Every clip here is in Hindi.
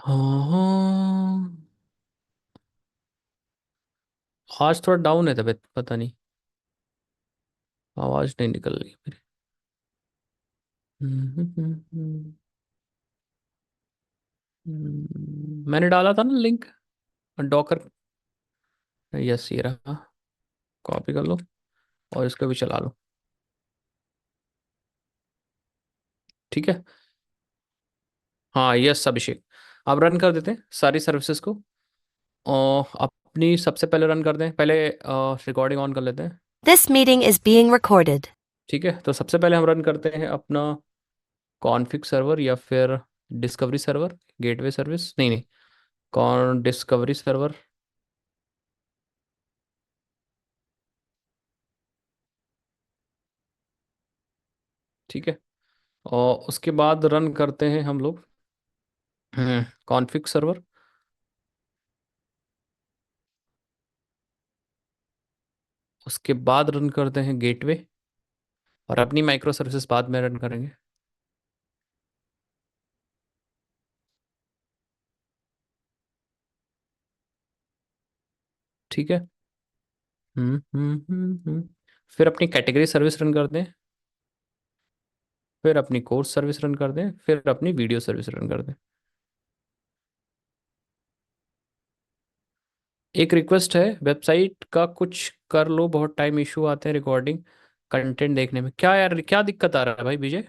हाँ, आज थोड़ा डाउन है तबीयत, पता नहीं, आवाज नहीं निकल रही मेरी। मैंने डाला था ना लिंक, डॉकर। यस, ये रहा। कॉपी कर लो और इसको भी चला लो। ठीक है। हाँ, यस अभिषेक। अब रन कर देते हैं सारी सर्विसेज को। और अपनी सबसे पहले रन कर दें, पहले रिकॉर्डिंग ऑन कर लेते हैं। This meeting is being recorded. ठीक है, तो सबसे पहले हम रन करते हैं अपना कॉन्फ़िग सर्वर या फिर डिस्कवरी सर्वर, गेटवे सर्विस, नहीं नहीं, कौन डिस्कवरी सर्वर। ठीक है, और उसके बाद रन करते हैं हम लोग कॉन्फ़िग सर्वर। उसके बाद रन करते हैं गेटवे, और अपनी माइक्रो सर्विसेज बाद में रन करेंगे। ठीक है। फिर अपनी कैटेगरी सर्विस रन कर दें, फिर अपनी कोर्स सर्विस रन कर दें, फिर अपनी वीडियो सर्विस रन कर दें। एक रिक्वेस्ट है, वेबसाइट का कुछ कर लो, बहुत टाइम इशू आते हैं रिकॉर्डिंग कंटेंट देखने में। क्या यार, क्या दिक्कत आ रहा है भाई विजय?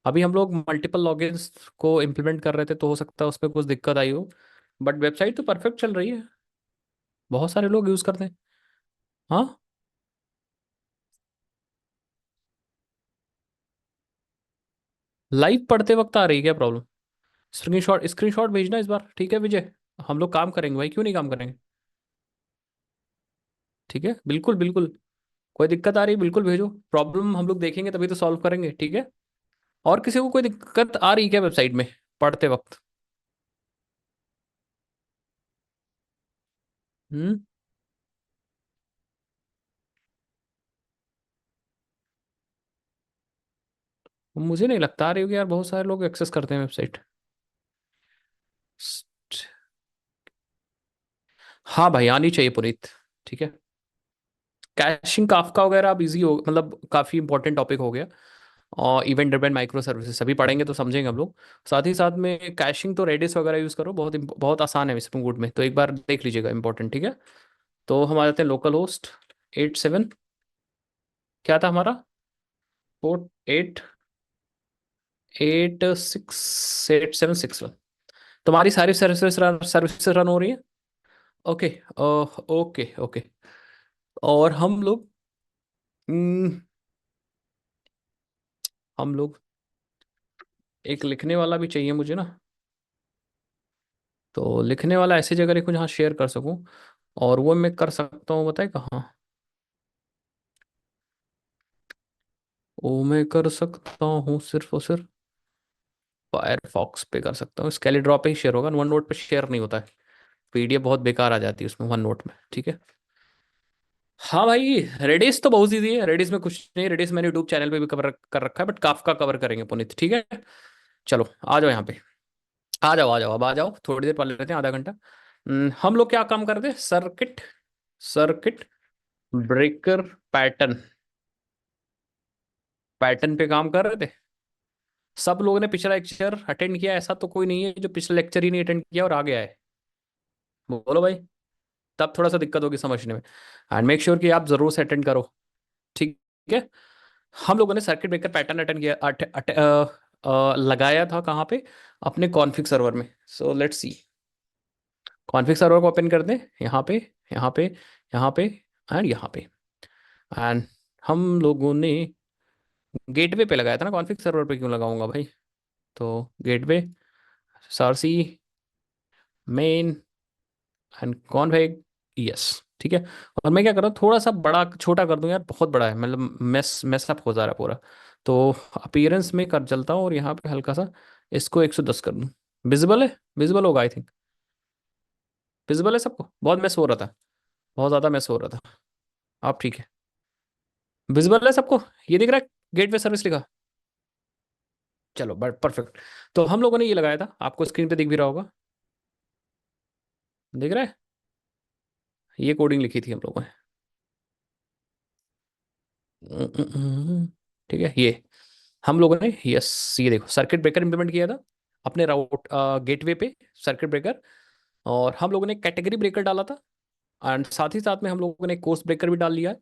अभी हम लोग मल्टीपल लॉगिन्स को इम्प्लीमेंट कर रहे थे, तो हो सकता है उस पर कुछ दिक्कत आई हो, बट वेबसाइट तो परफेक्ट चल रही है। बहुत सारे लोग यूज़ करते हैं। हाँ, लाइव पढ़ते वक्त आ रही है क्या प्रॉब्लम? स्क्रीनशॉट स्क्रीनशॉट भेजना इस बार, ठीक है विजय? हम लोग काम करेंगे भाई, क्यों नहीं काम करेंगे? ठीक है, बिल्कुल बिल्कुल। कोई दिक्कत आ रही है बिल्कुल भेजो, प्रॉब्लम हम लोग देखेंगे तभी तो सॉल्व करेंगे, ठीक है? और किसी को कोई दिक्कत आ रही है क्या वेबसाइट में पढ़ते वक्त? हम्म। मुझे नहीं लगता आ रही होगी यार, बहुत सारे लोग एक्सेस करते हैं वेबसाइट। हाँ भाई, आनी चाहिए पुनीत। ठीक है। कैशिंग काफका वगैरह अब इजी हो, मतलब काफी इंपॉर्टेंट टॉपिक हो गया। और इवेंट ड्रिवन माइक्रो सर्विसेज सभी पढ़ेंगे तो समझेंगे हम लोग। साथ ही साथ में कैशिंग तो रेडिस वगैरह यूज करो, बहुत बहुत आसान है स्प्रिंग बूट में, तो एक बार देख लीजिएगा, इंपॉर्टेंट, ठीक है? तो हम आ जाते हैं लोकल होस्ट 87, क्या था हमारा? 486876 तुम्हारी सारी सर्विसेज रन हो रही है? ओके। Okay okay. और हम्म, हम लोग एक लिखने वाला भी चाहिए मुझे ना। तो लिखने वाला ऐसी जगह लिखूं जहाँ शेयर कर सकूं, और वो मैं कर सकता हूँ, बताए कहाँ? वो मैं कर सकता हूँ सिर्फ और सिर्फ फायरफॉक्स पे कर सकता हूँ, स्केली ड्रॉप पे ही शेयर होगा, वन नोट पे शेयर नहीं होता है। पीडीएफ बहुत बेकार आ जाती है उसमें वन नोट में, ठीक है? हाँ भाई, रेडिस तो बहुत ईजी है, रेडिस में कुछ नहीं, रेडिस मैंने यूट्यूब चैनल पे भी कवर कर रखा है, बट काफका कवर करेंगे पुनीत, ठीक है? चलो आ जाओ यहाँ पे। आ जाओ आ जाओ, अब आ जाओ, थोड़ी देर पढ़ लेते हैं, आधा घंटा। हम लोग क्या काम करते हैं? Circuit, circuit breaker pattern, pattern पे काम कर रहे थे। सब लोगों ने पिछला लेक्चर अटेंड किया, ऐसा तो कोई नहीं है जो पिछला लेक्चर ही नहीं अटेंड किया और आ गया है। बोलो भाई। तब थोड़ा सा दिक्कत होगी समझने में, एंड मेक श्योर कि आप जरूर से अटेंड करो, ठीक है? हम लोगों ने सर्किट ब्रेकर पैटर्न अटेंड किया, लगाया था कहाँ पे? अपने कॉन्फ़िग सर्वर में। So let's see, config server को ओपन कर दें, यहाँ पे, यहाँ पे, यहाँ पे, एंड यहाँ पे। एंड हम लोगों ने गेटवे पे लगाया था ना, कॉन्फ़िग सर्वर पे क्यों लगाऊंगा भाई? तो गेटवे, सारसी, मेन, एंड कॉन्फ़िग, यस। ठीक है। और मैं क्या कर रहा हूँ, थोड़ा सा बड़ा छोटा कर दूं यार, बहुत बड़ा है, मतलब मेसअप हो जा रहा है पूरा। तो अपीयरेंस में कर चलता हूँ, और यहाँ पे हल्का सा इसको 110 कर दूं। विजिबल है? विजिबल होगा आई थिंक। विजिबल है सबको? बहुत मैस हो रहा था, बहुत ज़्यादा मैस हो रहा था। आप ठीक है? विजिबल है सबको? ये दिख रहा है गेटवे सर्विस लिखा? चलो बट परफेक्ट। तो हम लोगों ने ये लगाया था, आपको स्क्रीन पे दिख भी रहा होगा, दिख रहा है? ये कोडिंग लिखी थी हम लोगों ने। ठीक है, ये हम लोगों ने, यस, ये देखो सर्किट ब्रेकर इंप्लीमेंट किया था अपने राउट गेटवे पे, सर्किट ब्रेकर। और हम लोगों ने कैटेगरी ब्रेकर डाला था, एंड साथ ही साथ में हम लोगों ने कोर्स ब्रेकर भी डाल लिया है,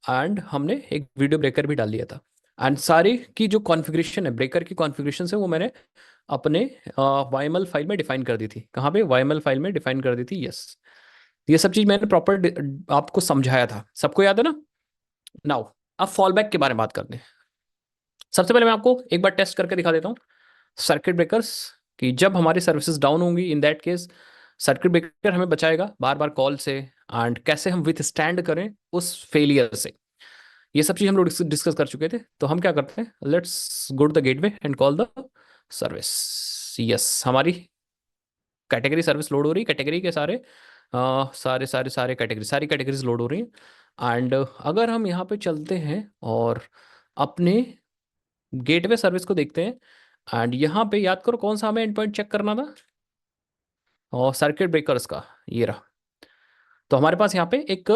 एंड हमने एक वीडियो ब्रेकर भी डाल लिया था। एंड सारी की जो कॉन्फ़िगरेशन है, ब्रेकर की कॉन्फ़िगरेशन है, वो मैंने अपने वाईएमएल फाइल में डिफाइन कर दी थी। कहाँ पे? वाईएमएल फाइल में डिफाइन कर दी थी, यस। ये सब चीज मैंने प्रॉपर आपको समझाया था, सबको याद है ना? नाउ अब फॉल बैक के बारे में बात करते हैं। सबसे पहले मैं आपको एक बार टेस्ट करके दिखा देता हूँ सर्किट ब्रेकर्स, कि जब हमारी सर्विसेज डाउन होंगी, इन दैट केस सर्किट ब्रेकर हमें बचाएगा बार बार कॉल से, एंड कैसे हम विथ स्टैंड करें उस फेलियर से। ये सब चीज हम लोग डिस्कस कर चुके थे। तो हम क्या करते हैं, let's go to the gateway and call the service. Yes, हमारी कैटेगरी सर्विस लोड हो रही है, कैटेगरी के सारे सारे कैटेगरी, सारी कैटेगरीज लोड हो रही हैं। एंड अगर हम यहाँ पे चलते हैं और अपने गेटवे सर्विस को देखते हैं, एंड यहाँ पे याद करो कौन सा हमें एंड पॉइंट चेक करना था, और सर्किट ब्रेकर्स का, ये रहा। तो हमारे पास यहाँ पे एक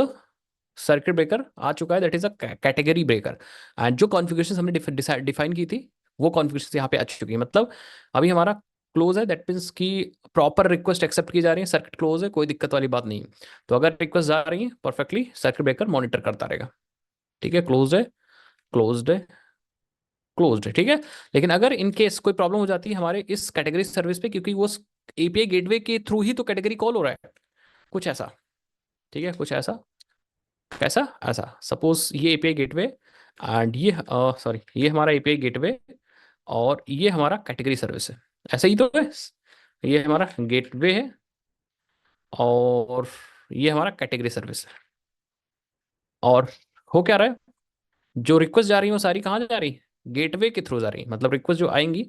सर्किट ब्रेकर आ चुका है, that is a category breaker. And जो कॉन्फ़िगरेशन हमने डिफाइन की थी, वो कॉन्फ़िगरेशन यहाँ पे आ चुकी है। मतलब अभी हमारा क्लोज है, दैट मीन्स कि प्रॉपर रिक्वेस्ट एक्सेप्ट की जा रही है, सर्किट क्लोज है, कोई दिक्कत वाली बात नहीं है। तो अगर रिक्वेस्ट जा रही है परफेक्टली, सर्किट ब्रेकर मॉनिटर करता रहेगा। ठीक है, क्लोज है, क्लोज्ड है, क्लोज्ड है, ठीक है। लेकिन अगर इन केस कोई प्रॉब्लम हो जाती है हमारे इस कैटेगरी सर्विस पे, क्योंकि वो एपीआई गेटवे के थ्रू ही तो कैटेगरी कॉल हो रहा है, कुछ ऐसा, ठीक है, कुछ ऐसा, कैसा, ऐसा सपोज ये एपीआई गेटवे, एंड ये सॉरी, ये हमारा एपीआई गेटवे, और ये हमारा कैटेगरी सर्विस है, ऐसा ही तो है। ये हमारा गेटवे है, और ये हमारा कैटेगरी सर्विस है। और हो क्या रहा है, जो रिक्वेस्ट जा रही है वो सारी कहाँ जा रही है? गेटवे के थ्रू जा रही है। मतलब रिक्वेस्ट जो आएंगी,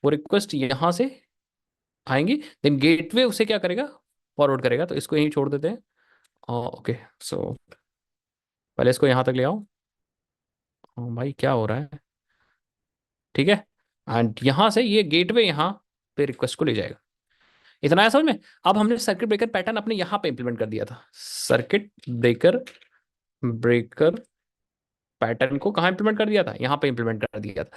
वो रिक्वेस्ट यहाँ से आएंगी, देन गेटवे उसे क्या करेगा, फॉरवर्ड करेगा। तो इसको यहीं छोड़ देते हैं। ओके, सो पहले इसको यहाँ तक ले आओ। भाई क्या हो रहा है? ठीक है, एंड यहाँ से ये गेटवे यहाँ पे रिक्वेस्ट को ले जाएगा। इतना है समझ में? अब हमने सर्किट ब्रेकर पैटर्न अपने यहाँ पे इंप्लीमेंट कर दिया था। सर्किट ब्रेकर ब्रेकर पैटर्न को कहाँ इंप्लीमेंट कर दिया था? यहाँ पे इंप्लीमेंट कर दिया था।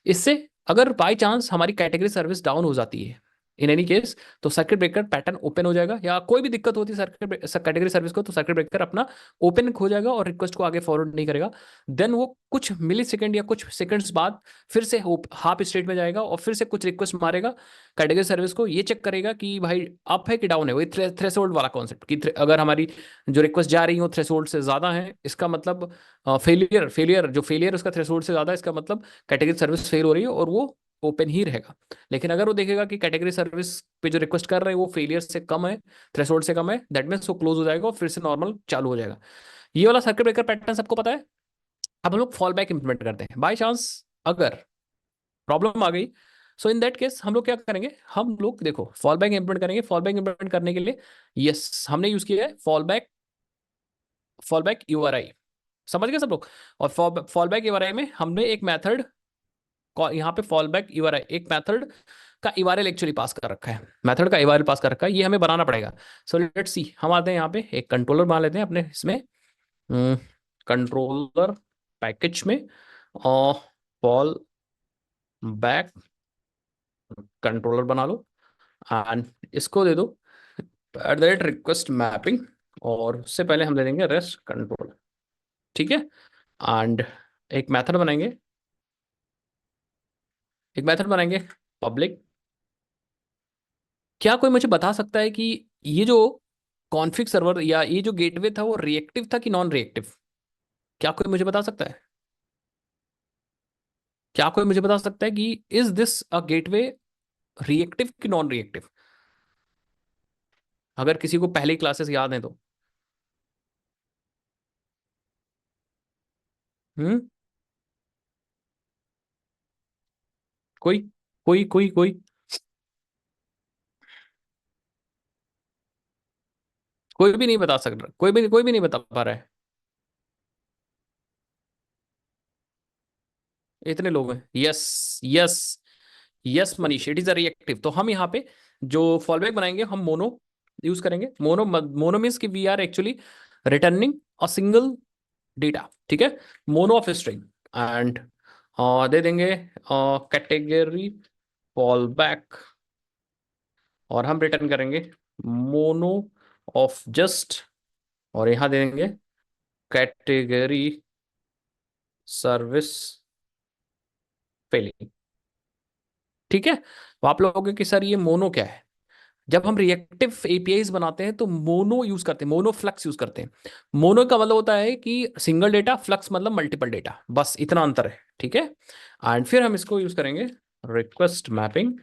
इससे अगर बाई चांस हमारी कैटेगरी सर्विस डाउन हो जाती है, इन एनी केस, तो सर्किट ब्रेकर पैटर्न ओपन हो जाएगा, या कोई भी दिक्कत होती है सर्किट कैटेगरी सर्विस को, तो सर्किट ब्रेकर अपना ओपन हो जाएगा और रिक्वेस्ट को आगे फॉरवर्ड नहीं करेगा। देन वो कुछ मिली सेकेंड या कुछ सेकंड्स बाद फिर से हाफ स्टेट में जाएगा, और फिर से कुछ रिक्वेस्ट मारेगा कैटेगरी सर्विस को, ये चेक करेगा कि भाई अप है कि डाउन है। वही थ्रेशोल्ड वाला कॉन्सेप्ट, कि अगर हमारी जो रिक्वेस्ट जा रही हो थ्रेशोल्ड से ज्यादा है, इसका मतलब फेलियर, जो फेलियर उसका थ्रेशोल्ड से ज्यादा है, इसका मतलब कैटेगरी सर्विस फेल हो रही है, और वो ओपन ही रहेगा। लेकिन अगर वो देखेगा कि कैटेगरी सर्विस पे जो रिक्वेस्ट कर रहे हैं वो फेलियर से कम है, थ्रेशोल्ड से कम है, दैट मीन्स वो क्लोज हो जाएगा और फिर से नॉर्मल चालू हो जाएगा। ये वाला सर्किट ब्रेकर पैटर्न सबको पता है। अब हम लोग फॉल बैक इंप्लीमेंट करते हैं। बाई चांस अगर प्रॉब्लम आ गई, सो इन दैट केस हम लोग क्या करेंगे, हम लोग देखो फॉल बैक इंप्लीमेंट करेंगे। फॉल बैक इंप्लीमेंट करने के लिए, यस, हमने यूज किया है फॉल बैक यूआरआई। समझ गए सब लोग? और फॉल बैक यूआरआई में हमने एक मेथड, यहाँ पे फॉल बैक यूआरआई एक मेथड का यूआरएल एक्चुअली पास कर रखा है, मेथड का यूआरएल पास कर रखा है, ये हमें बनाना पड़ेगा। सो लेट्स सी, हम आते हैं यहाँ पे एक कंट्रोलर बना लेते हैं अपने इसमें, कंट्रोलर पैकेज में, और फॉल बैक कंट्रोलर बना लो, एंड इसको दे दो at the rate request mapping, और उससे पहले हम दे देंगे रेस्ट कंट्रोल। ठीक है, एंड एक मेथड बनाएंगे, पब्लिक। क्या कोई मुझे बता सकता है कि ये जो कॉन्फ़िग सर्वर या ये जो गेटवे था वो रिएक्टिव था कि नॉन रिएक्टिव? क्या कोई मुझे बता सकता है? क्या कोई मुझे बता सकता है कि is this a gateway reactive कि नॉन रिएक्टिव? अगर किसी को पहले क्लासेस याद है तो। हम्म, कोई कोई कोई भी नहीं बता सकता, कोई भी नहीं बता पा रहा है। इतने लोग हैं, yes, yes. Yes Manish, it is a reactive. तो हम यहाँ पे जो फॉलबैक बनाएंगे हम मोनो यूज करेंगे। मोनो मोनो मीन्स कि we are actually returning a single data, ठीक है, मोनो ऑफ स्ट्रिंग। एंड दे देंगे कैटेगरी फॉलबैक, और हम रिटर्न करेंगे मोनो ऑफ जस्ट, और यहां दे देंगे कैटेगरी सर्विस फेलिंग। ठीक है। तो आप लोग कहोगे कि सर ये मोनो क्या है? जब हम रिएक्टिव एपीआईज बनाते हैं तो मोनो यूज करते हैं, मोनो फ्लक्स यूज करते हैं। मोनो का मतलब होता है कि सिंगल डेटा, फ्लक्स मतलब मल्टीपल डेटा, बस इतना अंतर है, ठीक है। एंड फिर हम इसको यूज करेंगे request mapping,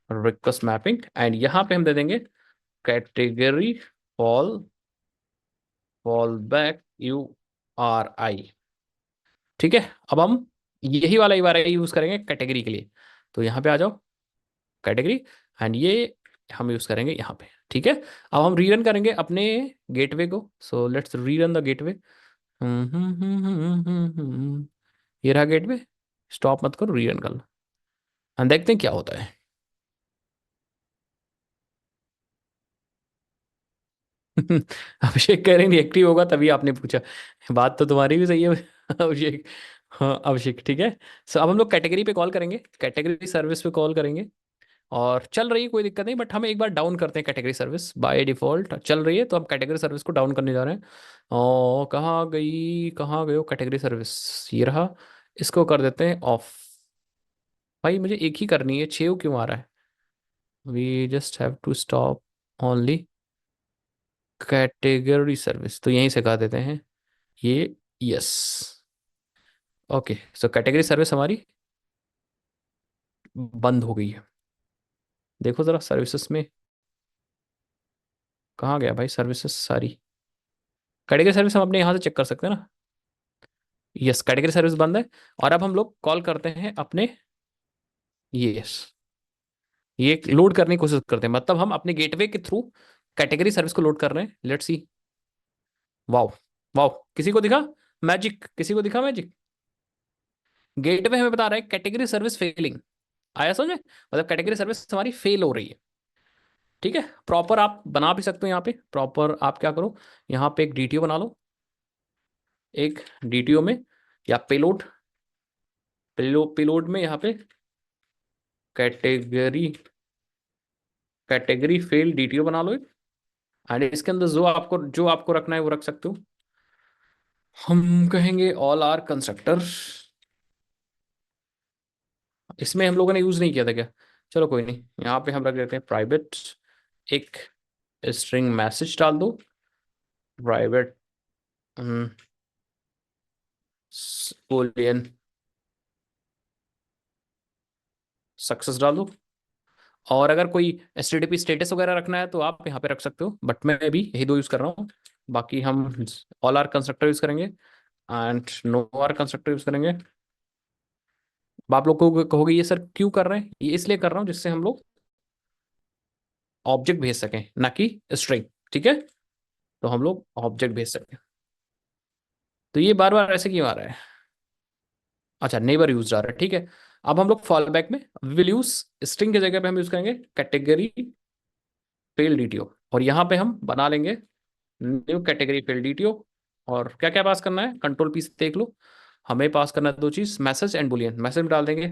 request mapping, and यहां पे हम दे देंगे category fall fall back you are आई। ठीक है। अब हम यही वाला URI यूज करेंगे कैटेगरी के लिए। तो यहां पे आ जाओ, कैटेगरी, एंड ये हम यूज करेंगे यहाँ पे। ठीक है। अब हम रीरन करेंगे अपने गेटवे को। So let's rerun the gateway. ये रहा गेटवे। स्टॉप मत करो, रीरन कर लो, हम देखते हैं क्या होता है। अभिषेक कह रहे हैं एक्टिव होगा तभी आपने पूछा। बात तो तुम्हारी भी सही है अभिषेक। हाँ अभिषेक, ठीक है। सो अब हम लोग कैटेगरी पे कॉल करेंगे, कैटेगरी सर्विस पे कॉल करेंगे, और चल रही है, कोई दिक्कत नहीं, बट हम एक बार डाउन करते हैं। कैटेगरी सर्विस बाय डिफॉल्ट चल रही है, तो हम कैटेगरी सर्विस को डाउन करने जा रहे हैं। और कहाँ गई, कहाँ गए हो कैटेगरी सर्विस, ये रहा। इसको कर देते हैं ऑफ। भाई मुझे एक ही करनी है, 6 क्यों आ रहा है? We just have to stop only category service, तो यहीं से कर देते हैं ये। Yes, okay. So category service हमारी बंद हो गई है। देखो जरा सर्विसेज में कहाँ गया भाई सर्विसेज सारी। कैटेगरी सर्विस हम अपने यहाँ से चेक कर सकते हैं ना। यस, कैटेगरी सर्विस बंद है। और अब हम लोग कॉल करते हैं अपने, यस, ये लोड करने की कोशिश करते हैं, मतलब हम अपने गेटवे के थ्रू कैटेगरी सर्विस को लोड कर रहे हैं। Let's see. वाओ, वाओ, किसी को दिखा मैजिक? किसी को दिखा मैजिक? गेटवे हमें बता रहा है कैटेगरी सर्विस फेलिंग। आया समझ में? मतलब कैटेगरी सर्विस हमारी फेल हो रही है। ठीक है। प्रॉपर आप बना भी सकते हो यहाँ पे। प्रॉपर आप क्या करो, यहाँ पे एक डीटीओ बना लो। एक डीटीओ में या पेलोड, पेलोड में यहाँ पे कैटेगरी, कैटेगरी फेल डीटीओ बना लो। एंड इसके अंदर जो आपको रखना है वो रख सकते हो। हम कहेंगे ऑल आर कंस्ट्रक्टर। इसमें हम लोगों ने यूज नहीं किया था क्या? चलो कोई नहीं, यहाँ पे हम रख देते हैं प्राइवेट। एक स्ट्रिंग मैसेज डाल दो, प्राइवेट बोलियन सक्सेस डाल दो। और अगर कोई HTTP स्टेटस वगैरह रखना है तो आप यहाँ पे रख सकते हो, बट मैं भी यही दो यूज कर रहा हूँ। बाकी हम ऑल आर कंस्ट्रक्टर यूज करेंगे एंड नो आर कंस्ट्रक्टर यूज करेंगे। अब आप लोग को कहोगे ये सर क्यों कर रहे हैं? ये इसलिए कर रहा हूँ जिससे हम लोग ऑब्जेक्ट भेज सकें, ना कि स्ट्रिंग। ठीक है। तो हम लोग ऑब्जेक्ट भेज सकें। तो ये बार बार ऐसे क्यों आ रहा है? अच्छा, नेबर यूज आ रहा है, ठीक है। अब हम लोग फॉल बैक में विल यूज स्ट्रिंग की जगह पे हम यूज करेंगे कैटेगरी फेल डीटीओ, और यहाँ पे हम बना लेंगे न्यू कैटेगरी फेल डीटीओ। और क्या क्या पास करना है, कंट्रोल पी से देख लो। हमें पास करना है दो चीज, मैसेज एंड बुलियन। मैसेज में डाल देंगे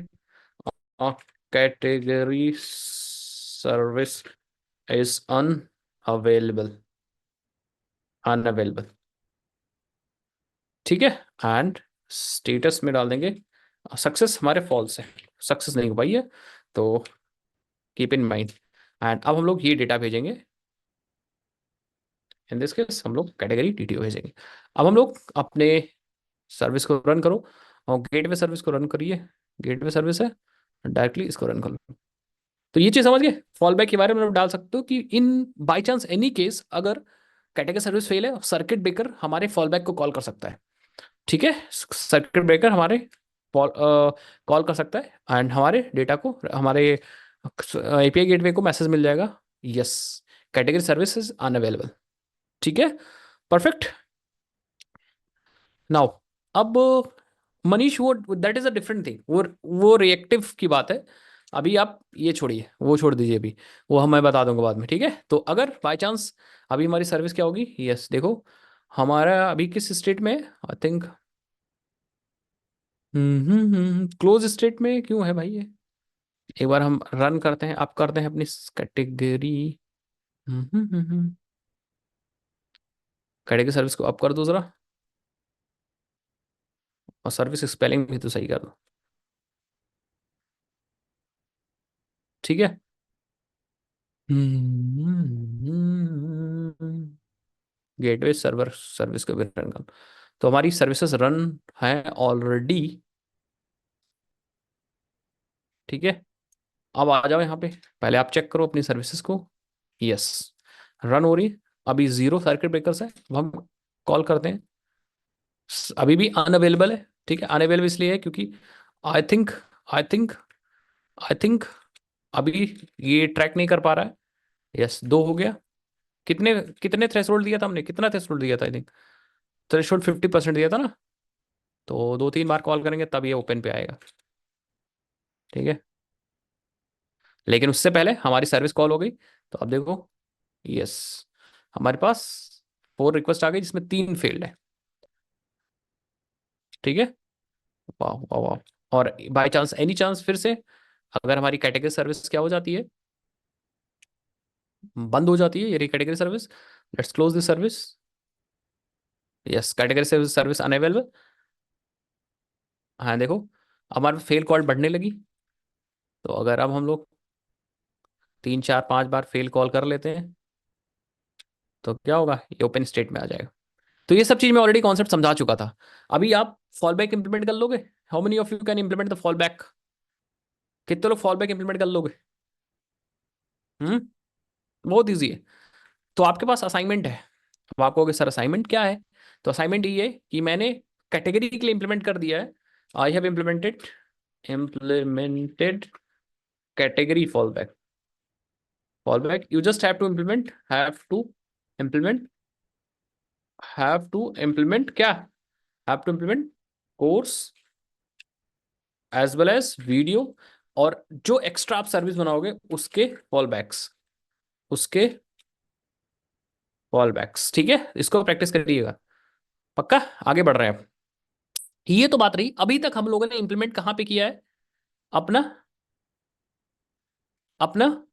category service is unavailable, unavailable. ठीक है। एंड स्टेटस में डाल देंगे सक्सेस हमारे फॉल्स है, सक्सेस नहीं हो पाई है, तो कीप इन माइंड। एंड अब हम लोग ये डेटा भेजेंगे। इन दिस केस हम लोग कैटेगरी टीटीओ भेजेंगे। अब हम लोग अपने सर्विस को रन करो, और गेटवे सर्विस को रन करिए। गेटवे सर्विस है, डायरेक्टली इसको रन कर लो। तो ये चीज समझ गए। फॉल बैक के बारे में आप डाल सकते हो कि in by chance any case अगर कैटेगरी सर्विस फेल है, सर्किट ब्रेकर हमारे फॉल बैक को कॉल कर सकता है। ठीक है। सर्किट ब्रेकर हमारे कॉल कर सकता है, एंड हमारे डेटा को, हमारे एपीआई गेटवे को मैसेज मिल जाएगा, yes category service is unavailable. ठीक है। परफेक्ट। नाउ अब मनीष वो that is a different thing, वो रिएक्टिव की बात है। अभी आप ये छोड़िए, वो छोड़ दीजिए अभी, वो हम मैं बता दूंगा बाद में, ठीक है। तो अगर बाय चांस अभी हमारी सर्विस क्या होगी, यस देखो हमारा अभी किस स्टेट में, आई थिंक क्लोज स्टेट में क्यों है भाई ये। एक बार हम रन करते हैं, आप करते हैं अपनी कैटेगरी, कैटेगरी सर्विस को अप कर दो जरा, और सर्विस स्पेलिंग भी तो सही कर दो, ठीक है। गेटवे सर्वर सर्विस को भी रन कर, तो हमारी सर्विसेज रन है ऑलरेडी, ठीक है। अब आ जाओ यहाँ पे, पहले आप चेक करो अपनी सर्विसेज को, यस रन हो रही। अभी जीरो सर्किट ब्रेकर्स है, अब हम कॉल करते हैं, अभी भी अनअवेलेबल है, ठीक है। अनअवेलेबल इसलिए है क्योंकि I think I think I think अभी ये ट्रैक नहीं कर पा रहा है, यस दो हो गया। कितने कितने थ्रेशोल्ड दिया था हमने, कितना थ्रेशोल्ड दिया था, आई थिंक थ्रेशोल्ड 50% दिया था ना। तो 2-3 बार कॉल करेंगे तब ये ओपन पे आएगा, ठीक है। लेकिन उससे पहले हमारी सर्विस कॉल हो गई, तो अब देखो, यस हमारे पास 4 रिक्वेस्ट आ गई जिसमें 3 फेल्ड है, ठीक है। वाह वाह वाह। और बाय चांस एनी चांस फिर से अगर हमारी कैटेगरी सर्विस क्या हो जाती है, बंद हो जाती है, ये category service, let's close this service, yes category service service unavailable. हाँ देखो हमारे फेल कॉल बढ़ने लगी, तो अगर अब हम लोग 3-4-5 बार फेल कॉल कर लेते हैं तो क्या होगा, ये ओपन स्टेट में आ जाएगा। तो ये सब चीज मैं ऑलरेडी कॉन्सेप्ट समझा चुका था। अभी आप फॉल बैक इंप्लीमेंट कर लोगे, how many of you can implement the fall back, कितने लोग फॉल बैक इंप्लीमेंट कर लोगे। हम्म बहुत ईजी है। तो आपके पास असाइनमेंट है, अब आप कहोगे सर असाइनमेंट क्या है, तो असाइनमेंट ये है कि मैंने कैटेगरी के लिए इंप्लीमेंट कर दिया है, I have implemented category fall back you just implement क्या, have to implement course as well as video, और जो एक्स्ट्रा आप सर्विस बनाओगे उसके फॉल बैक्स, ठीक है। इसको प्रैक्टिस करिएगा, पक्का। आगे बढ़ रहे हैं अब। ये तो बात रही, अभी तक हम लोगों ने इंप्लीमेंट कहां पे किया है, अपना अपना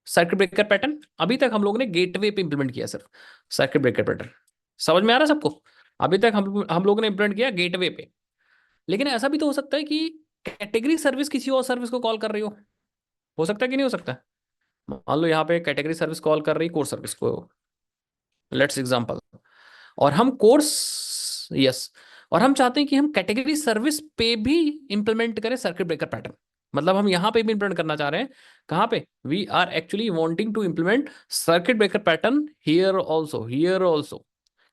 सर्किट ब्रेकर पैटर्न। अभी तक हम लोगों ने गेटवे पे इंप्लीमेंट किया सिर्फ सर्किट ब्रेकर पैटर्न, समझ में आ रहा है सबको। अभी तक हम लोगों ने इंप्लीमेंट किया गेटवे पे। लेकिन ऐसा भी तो हो सकता है कि कैटेगरी सर्विस किसी और सर्विस को कॉल कर रही हो सकता है कि नहीं हो सकता। मान लो यहाँ पे कैटेगरी सर्विस कॉल कर रही कोर सर्विस को, लेट्स एग्जांपल, और हम कोर्स, यस, और हम चाहते हैं कि हम कैटेगरी सर्विस पे भी इंप्लीमेंट करें सर्किट ब्रेकर पैटर्न। मतलब हम यहां पे भी इंप्लीमेंट करना चाह रहे हैं, कहां पे, we are actually wanting to implement circuit breaker pattern here also.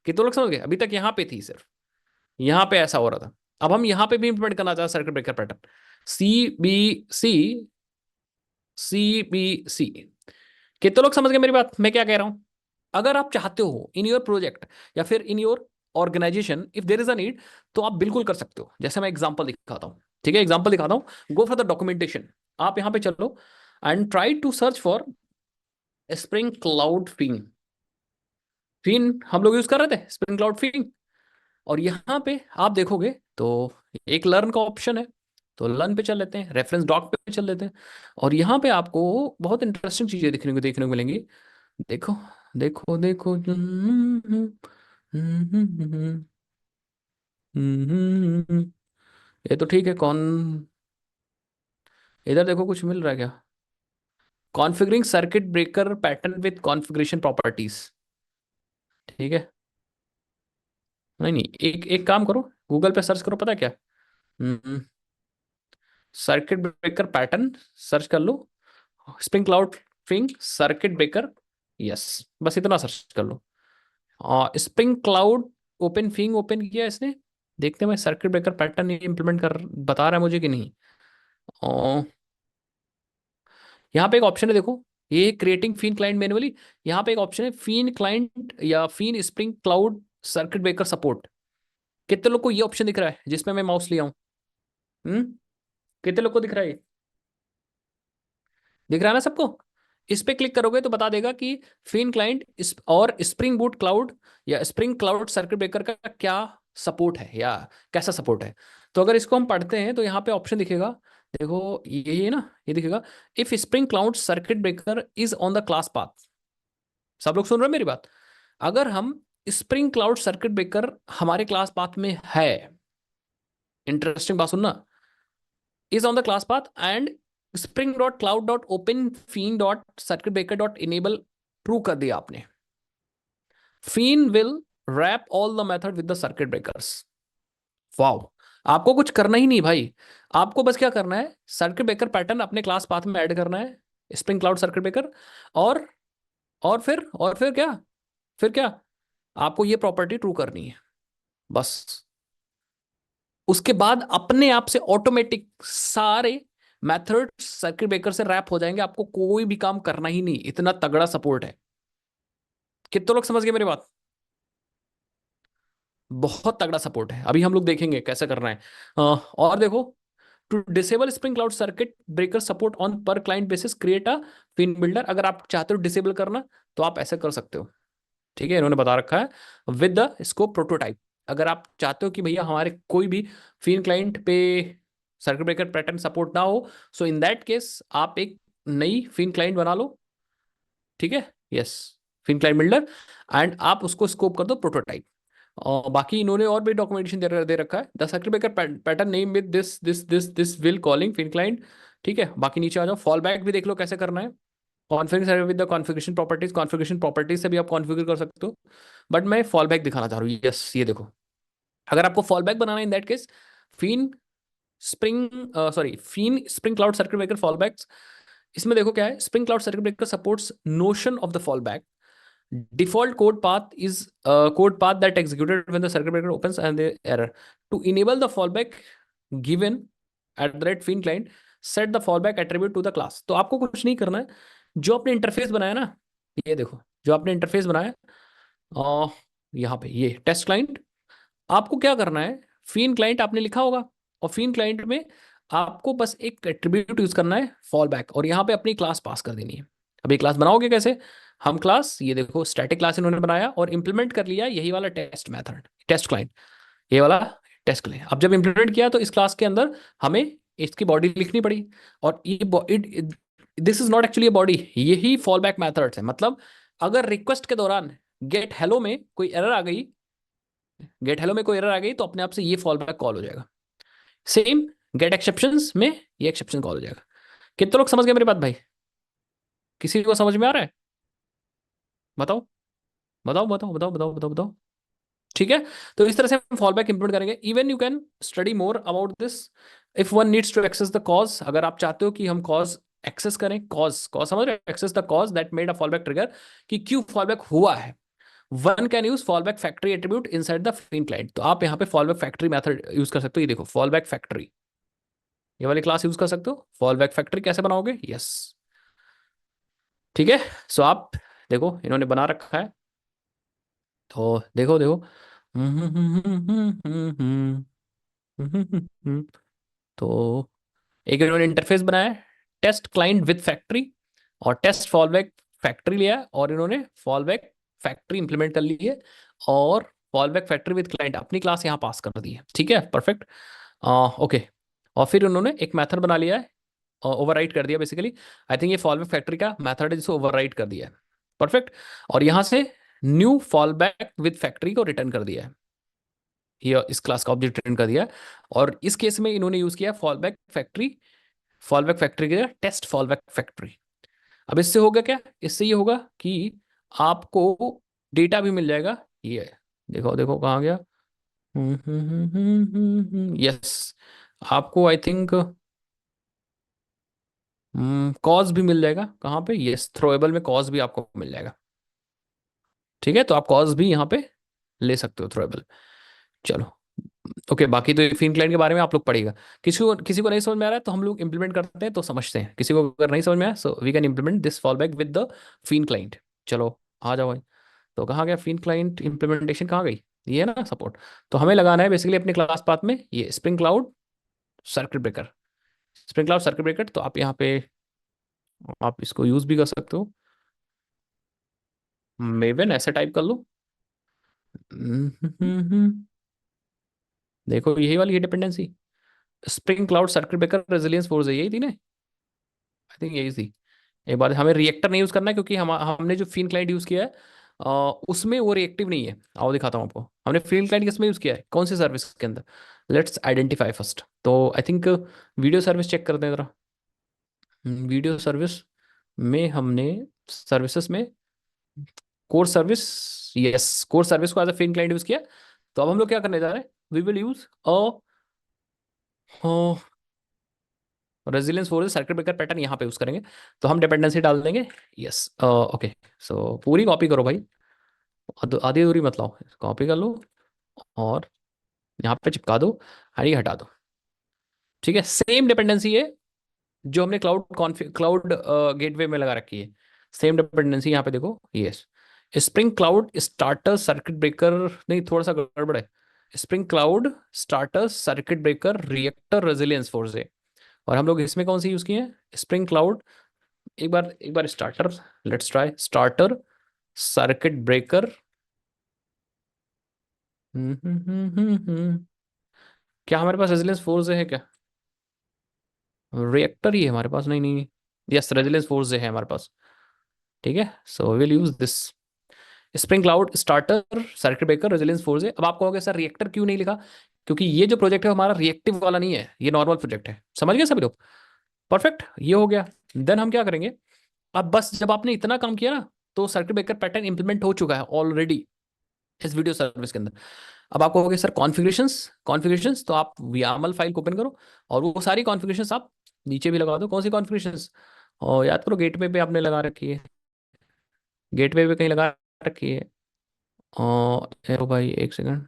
कितने लोग समझ गए, अभी तक यहां पे थी सिर्फ, यहां पे ऐसा हो रहा था, अब हम यहां पे भी इंप्लीमेंट करना चाहते हैं circuit breaker pattern, C B C. कितने लोग समझ गए मेरी बात, मैं क्या कह रहा हूं। अगर आप चाहते हो इन योर प्रोजेक्ट या फिर in your organisation, if there is a need, तो आप बिल्कुल कर सकते हो। जैसे मैं एग्जांपल दिखाता हूं, ठीक है, एग्जांपल दिखाता हूं, गो फॉर द डॉक्यूमेंटेशन। आप यहां पे चलो and try to search for spring cloud Feign. Feign हम लोग यूज कर रहे थे, स्प्रिंग क्लाउड फिन। और यहाँ पे आप देखोगे तो एक लर्न का ऑप्शन है, तो लर्न पे चल लेते हैं, रेफरेंस डॉक पे चल लेते हैं, और यहाँ पे आपको बहुत इंटरेस्टिंग चीजें देखने को मिलेंगी। देखो देखो देखो, ये तो ठीक है, कौन, इधर देखो कुछ मिल रहा है क्या, configuring circuit breaker pattern with configuration properties, ठीक है। नहीं नहीं, एक एक काम करो, गूगल पे सर्च करो, पता है क्या, सर्किट ब्रेकर पैटर्न सर्च कर लो, स्प्रिंग क्लाउड फिंग सर्किट ब्रेकर, यस, बस इतना सर्च कर लो। स्प्रिंग क्लाउड ओपन फिंग ओपन किया इसने, देखते हैं मैं सर्किट ब्रेकर पैटर्न इंप्लीमेंट कर बता रहा है मुझे कि नहीं। और यहाँ पे एक ऑप्शन है देखो, ये क्रिएटिंग फिन क्लाइंट मैनुअली, यहाँ पे एक ऑप्शन है फिन क्लाइंट या Feign spring cloud circuit breaker support. कितने लोग को ये ऑप्शन दिख रहा है जिसमें मैं माउस लिया हूँ, कितने लोग को दिख रहा है ये? दिख रहा है ना सबको? इस पे क्लिक करोगे तो बता देगा कि फिन क्लाइंट और स्प्रिंग बूट क्लाउड या स्प्रिंग क्लाउड सर्किट ब्रेकर का क्या सपोर्ट है या कैसा सपोर्ट है। तो अगर इसको हम पढ़ते हैं तो यहाँ पे ऑप्शन दिखेगा, देखो ये ना, ये दिखेगा, if spring cloud circuit breaker is on the class path. सब लोग सुन रहे हैं मेरी बात? अगर हम स्प्रिंग क्लाउड सर्किट ब्रेकर हमारे क्लास पाथ में है, इंटरेस्टिंग बात सुनना, is on the class path and spring.cloud.openfiend.circuitbreaker.enable true कर दिया आपने, fiend will wrap all the method with the circuit breakers। Wow, आपको कुछ करना ही नहीं भाई, आपको बस क्या करना है, सर्किट ब्रेकर पैटर्न अपने क्लास पाथ में ऐड करना है, स्प्रिंग क्लाउड सर्किट ब्रेकर, और और फिर क्या, फिर क्या, आपको ये प्रॉपर्टी ट्रू करनी है बस। उसके बाद अपने आप से ऑटोमेटिक सारे मेथड सर्किट ब्रेकर से रैप हो जाएंगे, आपको कोई भी काम करना ही नहीं, इतना तगड़ा सपोर्ट है। कितने लोग समझ गए मेरी बात? बहुत तगड़ा सपोर्ट है, अभी हम लोग देखेंगे कैसे करना है। और देखो, to disable Spring cloud circuit breaker support on पर client basis create a Feign builder. अगर आप चाहते हो डिसेबल करना तो आप ऐसे कर सकते हो, ठीक है, इन्होंने बता रखा है विद द स्कोप प्रोटोटाइप। अगर आप चाहते हो कि भैया हमारे कोई भी फिन क्लाइंट पे सर्किट ब्रेकर पैटर्न सपोर्ट ना हो, सो इन दैट केस आप एक नई फिन क्लाइंट बना लो, ठीक है, yes, Feign client builder, and आप उसको स्कोप कर दो प्रोटोटाइप। और बाकी इन्होंने और भी डॉक्यूमेंटेशन दे रखा है, the circuit breaker pattern name with this will calling Feign client, ठीक है। बाकी नीचे आ जाओ, फॉल बैक भी देख लो कैसे करना है, configure with the configuration properties से भी आप कॉन्फ़िगर कर सकते हो, बट मैं फॉल बैक दिखाना चाह रहा हूँ। यस, ये देखो, अगर आपको फॉल बैक बनाना है in that case, Feign spring Feign spring cloud circuit breaker fall backs, इसमें देखो क्या है, spring cloud circuit breaker supports notion of the fall back, default code path is a code path that executed when the circuit breaker opens and the error to enable the fallback given at the rate fin client set the fallback attribute to the class। तो आपको कुछ नहीं करना है, जो आपने इंटरफेस बनाया ना, ये देखो जो आपने इंटरफेस बनाया, आ, यहाँ पे ये टेस्ट क्लाइंट, आपको क्या करना है, फिन क्लाइंट आपने लिखा होगा, और फिन क्लाइंट में आपको बस एक एट्रीब्यूट यूज करना है फॉल बैक, और यहाँ पे अपनी क्लास पास कर देनी है। अभी क्लास बनाओगे कैसे, हम क्लास, ये देखो स्टैटिक क्लास इन्होंने बनाया और इंप्लीमेंट कर लिया यही वाला टेस्ट मेथड, टेस्ट क्लाइंट, ये वाला टेस्ट क्लाइंट। अब जब इंप्लीमेंट किया तो इस क्लास के अंदर हमें इसकी बॉडी लिखनी पड़ी, और ये this is not actually body, यही फॉल बैक मैथड्स है। मतलब अगर रिक्वेस्ट के दौरान गेट हेलो में कोई एरर आ गई तो अपने आप से ये फॉल बैक कॉल हो जाएगा, सेम गेट एक्सेप्शंस में ये एक्सेप्शन कॉल हो जाएगा। कितने लोग समझ गए मेरी बात भाई? किसी को समझ में आ रहा है? बताओ बताओ बताओ बताओ बताओ बताओ बताओ। ठीक है, तो इस तरह से हम फॉल बैक इंप्लीमेंट करेंगे। Even you can study more about this if one needs to access the cause. अगर आप चाहते हो कि हम कॉज एक्सेस करें, कॉज कॉज समझ रहे हो, access the cause that made a fall back trigger, कि क्यों फॉल बैक हुआ है, one can use fall back factory attribute inside the Feign client. तो आप यहाँ पे fall back factory method use कर सकते हो, ये देखो फॉल बैक फैक्ट्री, ये वाली क्लास यूज कर सकते हो। फॉल बैक फैक्ट्री कैसे बनाओगे, यस, ठीक है। सो आप देखो इन्होंने बना रखा है, तो देखो देखो, तो एक इन्होंने इंटरफेस बनाया है, टेस्ट क्लाइंट विद फैक्ट्री, और टेस्ट फॉलबैक फैक्ट्री लिया है, और इन्होंने फॉलबैक फैक्ट्री इंप्लीमेंट कर ली है, और फॉलबैक फैक्ट्री विद क्लाइंट अपनी क्लास यहाँ पास कर दी है, ठीक है, परफेक्ट, ओके। और फिर उन्होंने एक मेथड बना लिया है, ओवरराइट कर दिया बेसिकली, आई थिंक ये फॉलबैक फैक्ट्री का मेथड है जिसे ओवरराइट कर दिया है, परफेक्ट। और यहाँ से न्यू फॉलबैक विद फैक्ट्री को रिटर्न कर दिया है, ये इस क्लास का ऑब्जेक्ट रिटर्न कर दिया है। और इस केस में इन्होंने यूज किया फॉल बैक फैक्ट्री की जगह टेस्ट फॉल बैक फैक्ट्री। अब इससे होगा क्या, इससे ये होगा कि आपको डेटा भी मिल जाएगा, ये देखो देखो कहाँ गया, यस, आपको आई थिंक कॉज भी मिल जाएगा, कहाँ पे, यस, थ्रोएबल में कॉज भी आपको मिल जाएगा, ठीक है। तो आप कॉज भी यहाँ पे ले सकते हो, थ्रोएबल। चलो ओके, बाकी तो फिन क्लाइंट के बारे में आप लोग पढ़ेगा। किसी को नहीं समझ में आ रहा है तो हम लोग इंप्लीमेंट करते हैं तो समझते हैं, किसी को अगर नहीं समझ में आया so we can implement this fall back with the Feign client. चलो आ जाओ भाई, तो कहाँ गया फिन क्लाइंट इंप्लीमेंटेशन, कहाँ गई, ये है ना सपोर्ट। तो हमें लगाना है बेसिकली अपने क्लास पाथ में ये spring cloud circuit breaker, spring cloud circuit breaker. तो आप यहाँ पे आप इसको यूज भी कर सकते हो। मेवन ऐसे टाइप कर लो। देखो यही वाली है dependency, spring cloud circuit breaker resilience force है, यही थी ना? आई थिंक यही थी। एक बार हमें रिएक्टर नहीं यूज करना है क्योंकि हमने जो फिन क्लाइंट यूज किया है उसमें वो रिएक्टिव नहीं है। आओ दिखाता हूँ आपको, हमने फिन क्लाइंट किसमें यूज किया है, कौन सी सर्विस के अंदर। Let's identify first. तो I think video service check करते हैं जरा। वीडियो सर्विस में हमने सर्विसेज में core service, yes core service को as a Feign client use किया। तो अब हम लोग क्या करने जा रहे हैं, we will use resilience force circuit breaker pattern यहाँ पे यूज करेंगे। तो हम डिपेंडेंसी डाल देंगे। Yes okay. सो पूरी कॉपी करो भाई, आधी अधूरी मत लाओ, कॉपी कर लो और यहाँ पे चिपका दो और ये हटा दो। ठीक है, सेम डिपेंडेंसी है जो हमने क्लाउड गेटवे में लगा रखी है। सेम डिपेंडेंसी यहाँ पे देखो, yes spring cloud starter circuit breaker, नहीं थोड़ा सा गड़बड़ है। Spring cloud starter circuit breaker reactor resilience force है। और हम लोग इसमें कौन सी यूज किए हैं, स्प्रिंग क्लाउड। एक बार starter, let's try starter circuit breaker. क्या हमारे पास रेजिलियंस फोर्स है क्या, रिएक्टर ही है हमारे पास, नहीं नहीं, यस रेजिलियंस फोर्स है हमारे पास। ठीक है, so will use this spring cloud starter circuit breaker resilience force है। अब आप कहोगे सर रिएक्टर क्यों नहीं लिखा, क्योंकि ये जो प्रोजेक्ट है हमारा रिएक्टिव वाला नहीं है, ये नॉर्मल प्रोजेक्ट है। समझ गए सभी लोग? परफेक्ट, ये हो गया। देन हम क्या करेंगे, अब बस जब आपने इतना काम किया ना, तो सर्किट ब्रेकर पैटर्न इंप्लीमेंट हो चुका है ऑलरेडी इस वीडियो सर्विस के अंदर। अब आपको कहोगे सर कॉन्फ़िगरेशंस, कॉन्फ़िगरेशंस तो आप YAML फाइल को ओपन करो और वो सारी कॉन्फ़िगरेशंस आप नीचे भी लगा दो। कौन सी कॉन्फ़िगरेशंस, और याद करो गेटवे पे आपने लगा रखी है, गेटवे पे कहीं लगा रखी है। और ओ भाई एक सेकंड,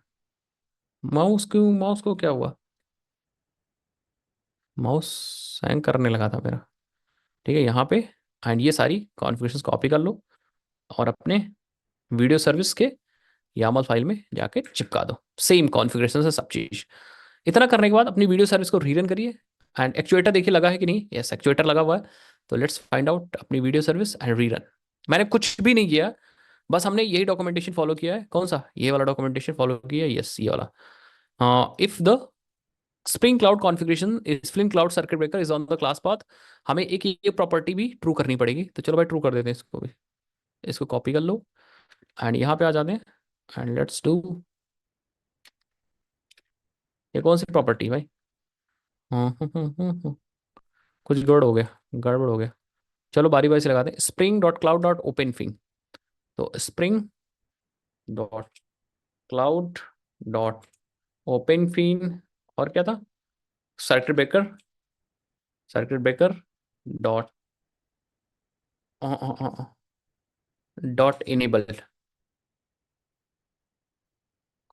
माउस को क्या हुआ, माउस हैंग करने लगा था मेरा। ठीक है, यहाँ पे एंड ये सारी कॉन्फ़िगरेशंस कॉपी कर लो और अपने वीडियो सर्विस के YAML फाइल में जाके चिपका दो, सेम कॉन्फ़िगरेशन से सब चीज़। इतना करने के बाद अपनी वीडियो सर्विस को रीरन करिए। एंड एक्चुएटर देखिए लगा है कि नहीं, यस एक्चुएटर लगा हुआ है। तो लेट्स फाइंड आउट अपनी वीडियो सर्विस एंड रीरन। मैंने कुछ भी नहीं किया, बस हमने यही डॉक्यूमेंटेशन फॉलो किया है। कौन सा, ये वाला डॉक्यूमेंटेशन फॉलो किया है, यस ये वाला। If the spring cloud configuration spring cloud circuit breaker is on the class path, हमें एक ये प्रॉपर्टी भी ट्रू करनी पड़ेगी। तो चलो भाई ट्रू कर देते हैं इसको भी, इसको कॉपी कर लो एंड यहाँ पे आ जाते हैं एंड लेट्स डू। ये कौन सी प्रॉपर्टी भाई, कुछ गड़बड़ हो गया, गड़बड़ हो गया। चलो बारी बारी से लगाते हैं, Spring dot Cloud dot open फिंग। तो Spring dot Cloud dot open Feign, और क्या था, circuit breaker, circuit breaker dot dot enabled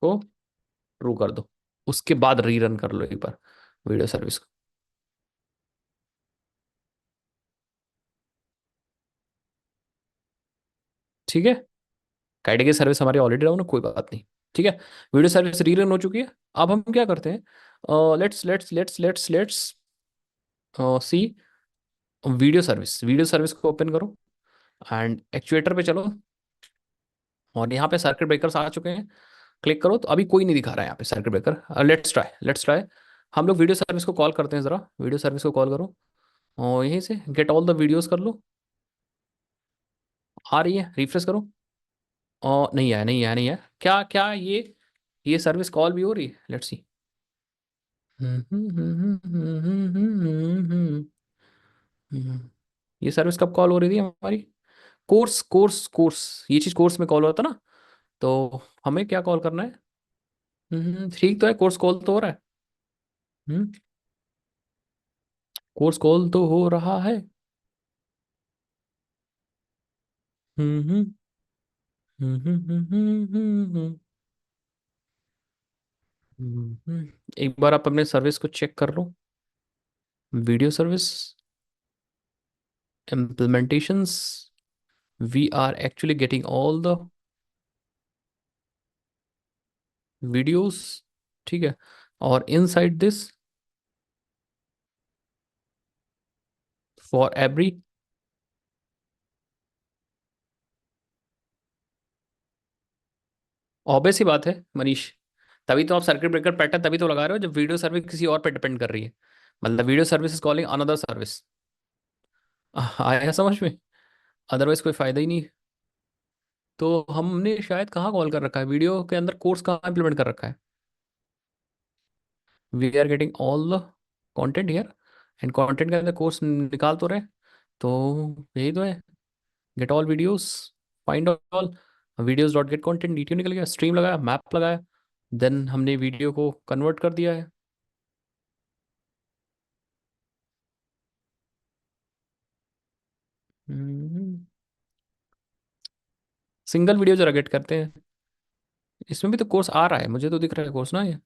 को ट्रू कर दो। उसके बाद रीरन कर लो एक बार वीडियो सर्विस को। ठीक है, काइड की सर्विस हमारी ऑलरेडी डाउन है, कोई बात नहीं। ठीक है, वीडियो सर्विस रीरन हो चुकी है। अब हम क्या करते हैं, लेट्स सी वीडियो सर्विस को ओपन करो एंड एक्चुएटर पे चलो और यहाँ पे सर्किट ब्रेकर्स आ चुके हैं। क्लिक करो तो अभी कोई नहीं दिखा रहा है यहाँ पे सर्किट ब्रेकर। लेट्स ट्राई हम लोग वीडियो सर्विस को कॉल करते हैं ज़रा, वीडियो सर्विस को कॉल करो और यहीं से गेट ऑल द वीडियोस कर लो। आ रही है, रिफ्रेश करो। और नहीं आया, नहीं आया, नहीं आया, क्या क्या ये सर्विस कॉल भी हो रही है, लेट्स सी। ये सर्विस कब कॉल हो रही थी हमारी, कोर्स ये चीज़ कोर्स में कॉल होता ना। तो हमें क्या कॉल करना है, ठीक तो है, कोर्स कॉल तो हो रहा है। हम्म, कोर्स कॉल तो हो रहा है। हम्म हम्म एक बार आप अपने सर्विस को चेक कर लो, video service implementations, we are actually getting all the videos। ठीक है, और inside this for every. Obvious ही बात है मनीष। तभी तो आप सर्किट ब्रेकर पैटर्न तभी तो लगा रहे हो जब वीडियो सर्विस किसी और पे डिपेंड कर रही है। मतलब video service is calling another service. आया समझ में? अदरवाइज कोई फायदा ही नहीं है। तो हमने शायद कहाँ कॉल कर रखा है, वीडियो के अंदर कोर्स कहाँ इंप्लीमेंट कर रखा है? We are getting all the content here, and content के अंदर कोर्स निकाल तो रहे। तो यही तो है, get all videos, find all videos dot gate content, DTO निकल गया, स्ट्रीम लगाया, मैप लगाया, देन हमने वीडियो को कन्वर्ट कर दिया है। सिंगल वीडियो जरा गेट करते हैं। इसमें भी तो कोर्स आ रहा है, मुझे तो दिख रहा है कोर्स ना ये।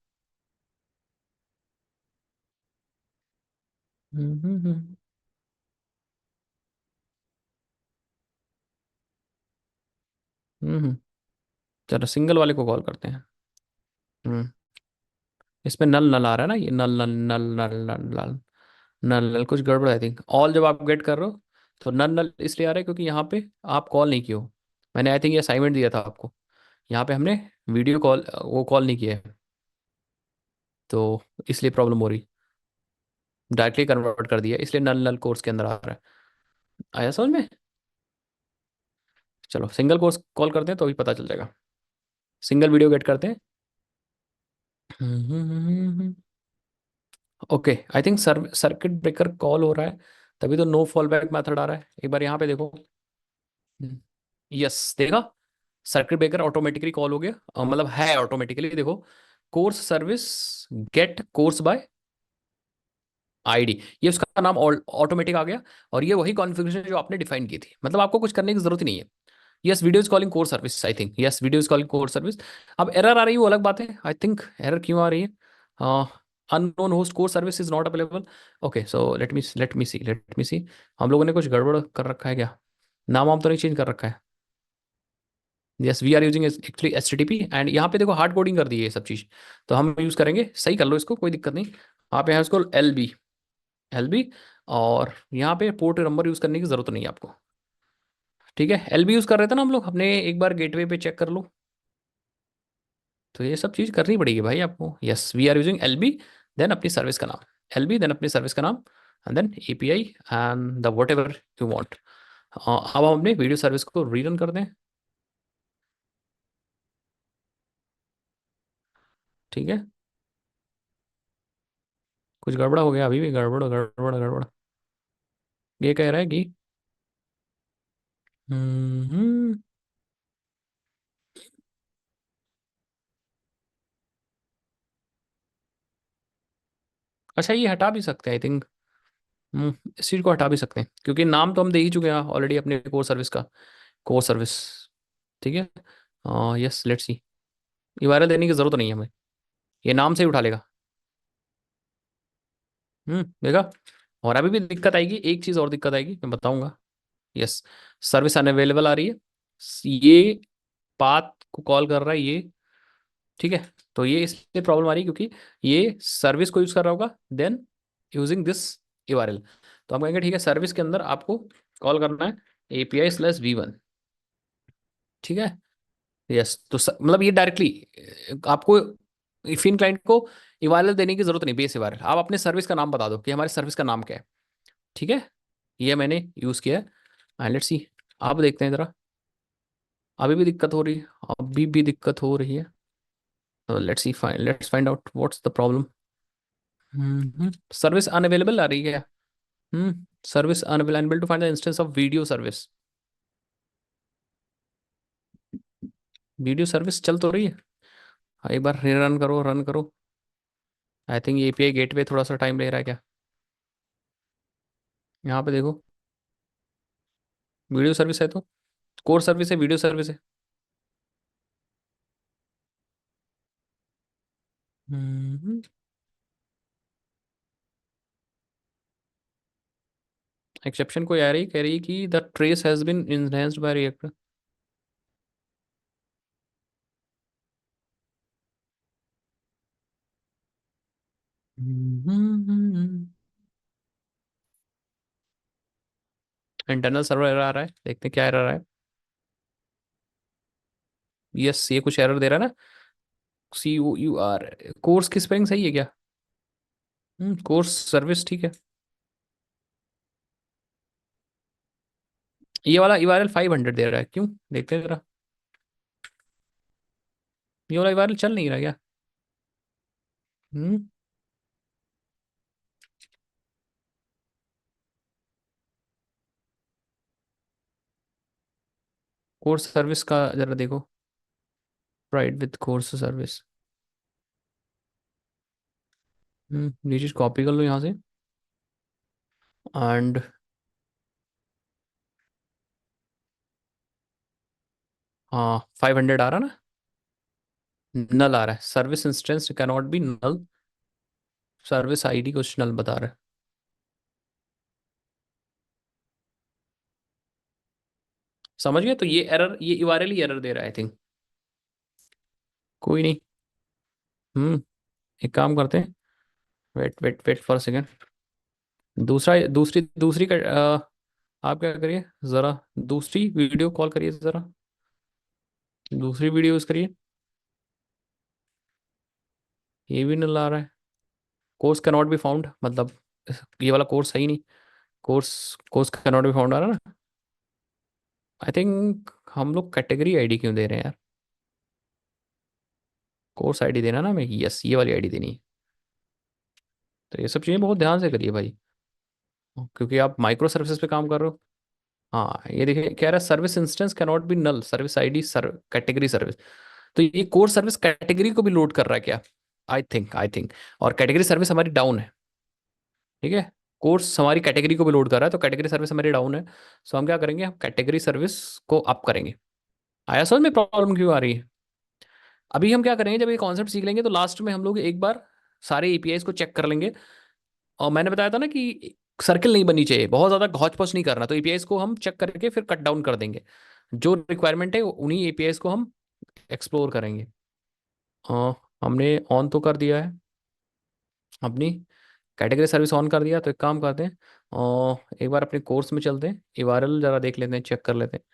हम्म हम्म हम्म हम्म। चलो सिंगल वाले को कॉल करते हैं। हम्म। इसमें नल नल आ रहा है ना, ये नल नल नल नल नल नल नल नल, कुछ गड़बड़ आई थिंक। ऑल जब आप गेट कर रहे हो तो नल नल इसलिए आ रहा है क्योंकि यहाँ पे आप कॉल नहीं किए हो। मैंने आई थिंक ये असाइनमेंट दिया था आपको, यहाँ पे हमने वीडियो कॉल वो कॉल नहीं किया है, तो इसलिए प्रॉब्लम हो रही। डायरेक्टली कन्वर्ट कर दिया इसलिए नल नल कोर्स के अंदर आ रहा है। आया समझ में? चलो सिंगल कोर्स कॉल करते हैं तो अभी पता चल जाएगा। सिंगल वीडियो गेट करते हैं। Okay, I think circuit breaker call हो रहा है, तभी तो नो फॉल बैक मेथड आ रहा है। एक बार यहाँ पे देखो। यस देखा, सर्किट ब्रेकर ऑटोमेटिकली कॉल हो गया, मतलब है ऑटोमेटिकली। देखो, course service get course by ID, ये उसका नाम ऑटोमेटिक आ गया। और ये वही कॉन्फ़िगरेशन जो आपने डिफाइन की थी, मतलब आपको कुछ करने की जरूरत ही नहीं है। Yes video is calling core service, I think yes video is calling core service. अब एरर आ रही है वो अलग बात है, आई थिंक एरर क्यों आ रही है? Unknown host core service is not available. Okay so let me see. हम लोगों ने कुछ गड़बड़ कर रखा है क्या? नाम वाम तो नहीं चेंज कर रखा है? Yes we are using actually H T T P, and यहाँ पे देखो हार्ड कोडिंग कर दी है ये सब चीज़। तो हम यूज़ करेंगे, सही कर लो इसको, कोई दिक्कत नहीं। आप यहाँ इसको एल बी, और यहाँ पे पोर्ट नंबर यूज़ करने की जरूरत नहीं है आपको। ठीक है, एल बी यूज़ कर रहे थे ना हम लोग, हमने एक बार गेटवे पे चेक कर लो। तो ये सब चीज़ करनी पड़ेगी भाई आपको। Yes we are using L B, then अपनी सर्विस का नाम, एल बी देन अपनी सर्विस का नाम, and then A P I and the whatever you want. अब हम अपने वीडियो सर्विस को रीरन कर दें। ठीक है, कुछ गड़बड़ा हो गया, अभी भी गड़बड़ गड़बड़ गड़बड़। ये कह रहा है कि हम्म, अच्छा ये हटा भी सकते हैं आई थिंक। इस चीज़ को हटा भी सकते हैं क्योंकि नाम तो हम दे ही चुके हैं ऑलरेडी अपने कोर सर्विस का, कोर सर्विस। ठीक है, यस लेट्स सी। यूआरएल देने की जरूरत नहीं है हमें, ये नाम से ही उठा लेगा। देखा। और अभी भी दिक्कत आएगी, एक चीज़ और दिक्कत आएगी मैं बताऊंगा। यस, सर्विस अनअवेलेबल आ रही है, ये पाथ को कॉल कर रहा है ये। ठीक है, तो ये इसलिए प्रॉब्लम आ रही है क्योंकि ये सर्विस को यूज़ कर रहा होगा, देन यूजिंग दिस यूआरएल। तो हम कहेंगे ठीक है, सर्विस के अंदर आपको कॉल करना है API/v1। ठीक है, यस तो मतलब ये डायरेक्टली आपको फिन क्लाइंट को यूआरएल देने की जरूरत नहीं, बेस यूआरएल आप अपने सर्विस का नाम बता दो कि हमारे सर्विस का नाम क्या है। ठीक है, ये मैंने यूज़ किया है, लेट्स सी। आप देखते हैं जरा, अभी भी दिक्कत हो रही है, अभी भी दिक्कत हो रही है। तो let's find out what's the problem. Service unavailable आ रही है। Service unavailable to find the instance of video service. Video service चल तो रही है, एक बार रन करो रन करो। आई थिंक एपीआई गेटवे थोड़ा सा टाइम ले रहा है क्या? यहाँ पे देखो, वीडियो सर्विस है तो कोर सर्विस है, वीडियो सर्विस है। एक्सेप्शन कोई आ रही, कह रही कि the trace has been enhanced by reactor. Internal server error आ रहा है, देखते हैं क्या एरर है। यस, ये कुछ एरर दे रहा है ना। COUR, कोर्स की स्पेलिंग सही है क्या? कोर्स सर्विस ठीक है। ये वाला URL 500 दे रहा है, क्यों? देखते हैं जरा। ये वाला URL चल नहीं रहा क्या? हम्म कोर्स सर्विस का जरा देखो। Right with course service. ये चीज कॉपी कर लो यहाँ से। एंड हाँ, 500 आ रहा ना। नल आ रहा है, service instance cannot be null. Service ID कुछ नल बता रहा है। समझ गए? तो ये एरर, ये URL ही एरर दे रहा है, आई थिंक। कोई नहीं। हम्म एक काम करते हैं। Wait wait wait for second. दूसरा, दूसरी दूसरी आप क्या करिए, जरा दूसरी वीडियो कॉल करिए जरा। दूसरी वीडियो यूज करिए। ये भी नहीं ला रहा है। कोर्स कैनॉट बी फाउंड, मतलब ये वाला कोर्स सही नहीं। Course course cannot be found आ रहा है ना। आई थिंक हम लोग कैटेगरी ID क्यों दे रहे हैं यार? कोर्स ID देना ना, मैं यस ये वाली ID देनी है। तो ये सब चीज़ें बहुत ध्यान से करिए भाई, क्योंकि आप माइक्रो सर्विसेज पे काम कर रहे हो। हाँ, ये देखिए कह रहा है service instance cannot be null, service ID category service. तो ये कोर सर्विस कैटेगरी को भी लोड कर रहा है क्या? आई थिंक और कैटेगरी सर्विस हमारी डाउन है। ठीक है। कोर्स हमारी कैटेगरी को भी लोड कर रहा है, तो कैटेगरी सर्विस हमारी डाउन है। सो हम क्या करेंगे, हम कैटेगरी सर्विस को अप करेंगे। आया समझ में प्रॉब्लम क्यों आ रही है? अभी हम क्या करेंगे, जब ये कॉन्सेप्ट सीख लेंगे तो लास्ट में हम लोग एक बार सारे APIs को चेक कर लेंगे। और मैंने बताया था ना कि सर्किल नहीं बननी चाहिए, बहुत ज्यादा घौच पौच नहीं करना, तो APIs को हम चेक करके फिर कट डाउन कर देंगे। जो रिक्वायरमेंट है उन्हीं APIs को हम एक्सप्लोर करेंगे। हमने ऑन तो कर दिया है अपनी कैटेगरी सर्विस, ऑन कर दिया। तो एक काम करते हैं, और एक बार अपने कोर्स में चलते हैं, URL जरा देख लेते हैं, चेक कर लेते हैं।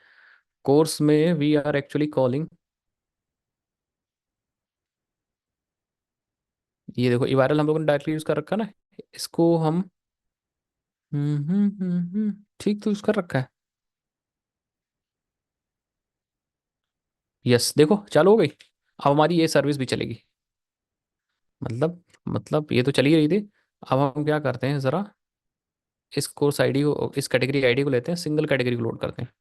कोर्स में वी आर एक्चुअली कॉलिंग, ये देखो URL हम लोगों ने डायरेक्टली यूज कर रखा ना। इसको हम ठीक तो यूज कर रखा है। यस, देखो चालू हो गई। अब हमारी ये सर्विस भी चलेगी। मतलब ये तो चली रही थी। अब हम क्या करते हैं जरा, इस कोर्स ID को, इस कैटेगरी ID को लेते हैं, सिंगल कैटेगरी को लोड करते हैं।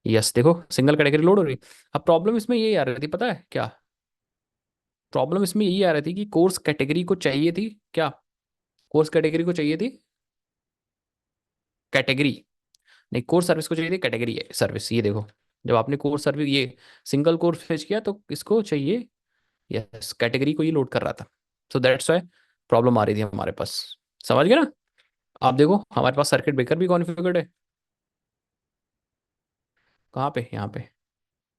यस, देखो सिंगल कैटेगरी लोड हो रही। अब प्रॉब्लम इसमें यही आ रही थी, पता है क्या? प्रॉब्लम इसमें यही आ रही थी कि कोर्स कैटेगरी को चाहिए थी क्या? कोर्स कैटेगरी को चाहिए थी कैटेगरी, नहीं कोर्स सर्विस को चाहिए थी कैटेगरी है सर्विस। ये देखो, जब आपने कोर्स सर्विस ये सिंगल कोर्स फेच किया तो इसको चाहिए, यस कैटेगरी को ये लोड कर रहा था। सो दैट्स वाई प्रॉब्लम आ रही थी हमारे पास। समझ गए ना? आप देखो हमारे पास सर्किट ब्रेकर भी कॉन्फ़िगर्ड है। कहाँ पे? यहाँ पे।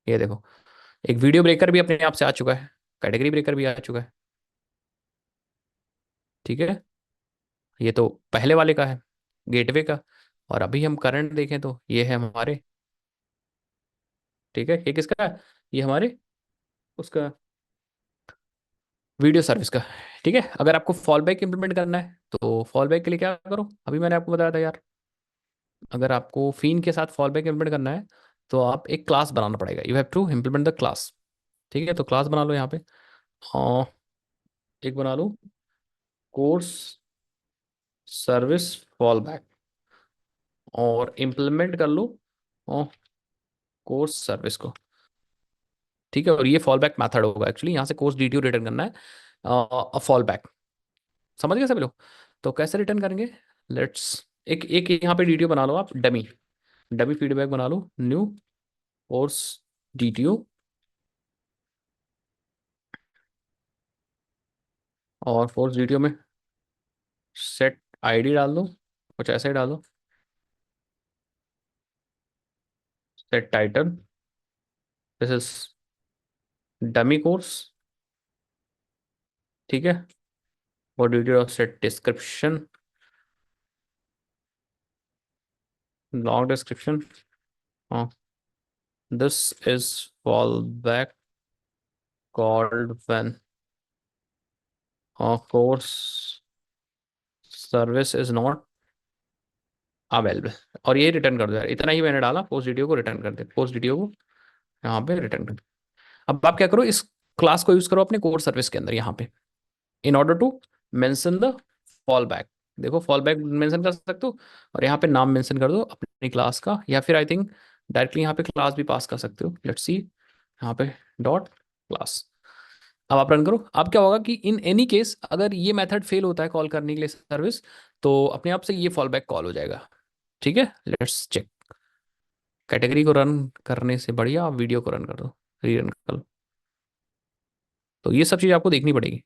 ये देखो, एक वीडियो ब्रेकर भी अपने आप से आ चुका है, कैटेगरी ब्रेकर भी आ चुका है। ठीक है। ये तो पहले वाले का है, गेटवे का। और अभी हम करंट देखें तो ये है हमारे, ठीक है, ये किसका है? ये हमारे उसका, वीडियो सर्विस का। ठीक है। अगर आपको फॉल बैक इंप्लीमेंट करना है तो फॉल बैक के लिए क्या करो, अभी मैंने आपको बताया था यार। अगर आपको फीन के साथ फॉल बैक इंप्लीमेंट करना है तो आप एक क्लास बनाना पड़ेगा, you have to implement the class. ठीक है, तो क्लास बना लो यहाँ पे। और एक बना लो कोर्स सर्विस फॉल बैक, और इम्प्लीमेंट कर लो कोर्स सर्विस को। ठीक है, और ये फॉल बैक मैथड होगा एक्चुअली, यहाँ से कोर्स DTO रिटर्न करना है फॉल बैक। समझ गए सभी लोग? तो कैसे रिटर्न करेंगे, लेट्स, एक एक यहाँ पे DTO बना लो आप, डमी डमी फीडबैक बना लो, न्यू कोर्स DTO। और फोर्स DTO में सेट ID डाल दो, कुछ ऐसे ही डालो, set title, this is dummy course. ठीक है। और DTO set description, long description, हाँ, this is fallback called when course service is not available. और ये रिटर्न कर दो यार, इतना ही मैंने डाला, पोस्ट वीडियो को रिटर्न कर दे, पोस्ट वीडियो को यहाँ पे रिटर्न कर दो। अब आप क्या करो, इस क्लास को यूज करो अपने कोर सर्विस के अंदर यहाँ पे, in order to mention the fall back. देखो फॉल बैक मेंशन कर सकते हो, और यहाँ पे नाम मेंशन कर दो अपनी क्लास का, या फिर आई थिंक डायरेक्टली यहाँ पे क्लास भी पास कर सकते हो। लेट्स सी, यहाँ पे डॉट क्लास। अब आप रन करो। अब क्या होगा कि इन एनी केस अगर ये मेथड फेल होता है कॉल करने के लिए सर्विस, तो अपने आप से ये फॉल बैक कॉल हो जाएगा। ठीक है, लेट्स चेक। कैटेगरी को रन करने से बढ़िया आप वीडियो को रन कर दो, री रन कर लो। तो ये सब चीज आपको देखनी पड़ेगी।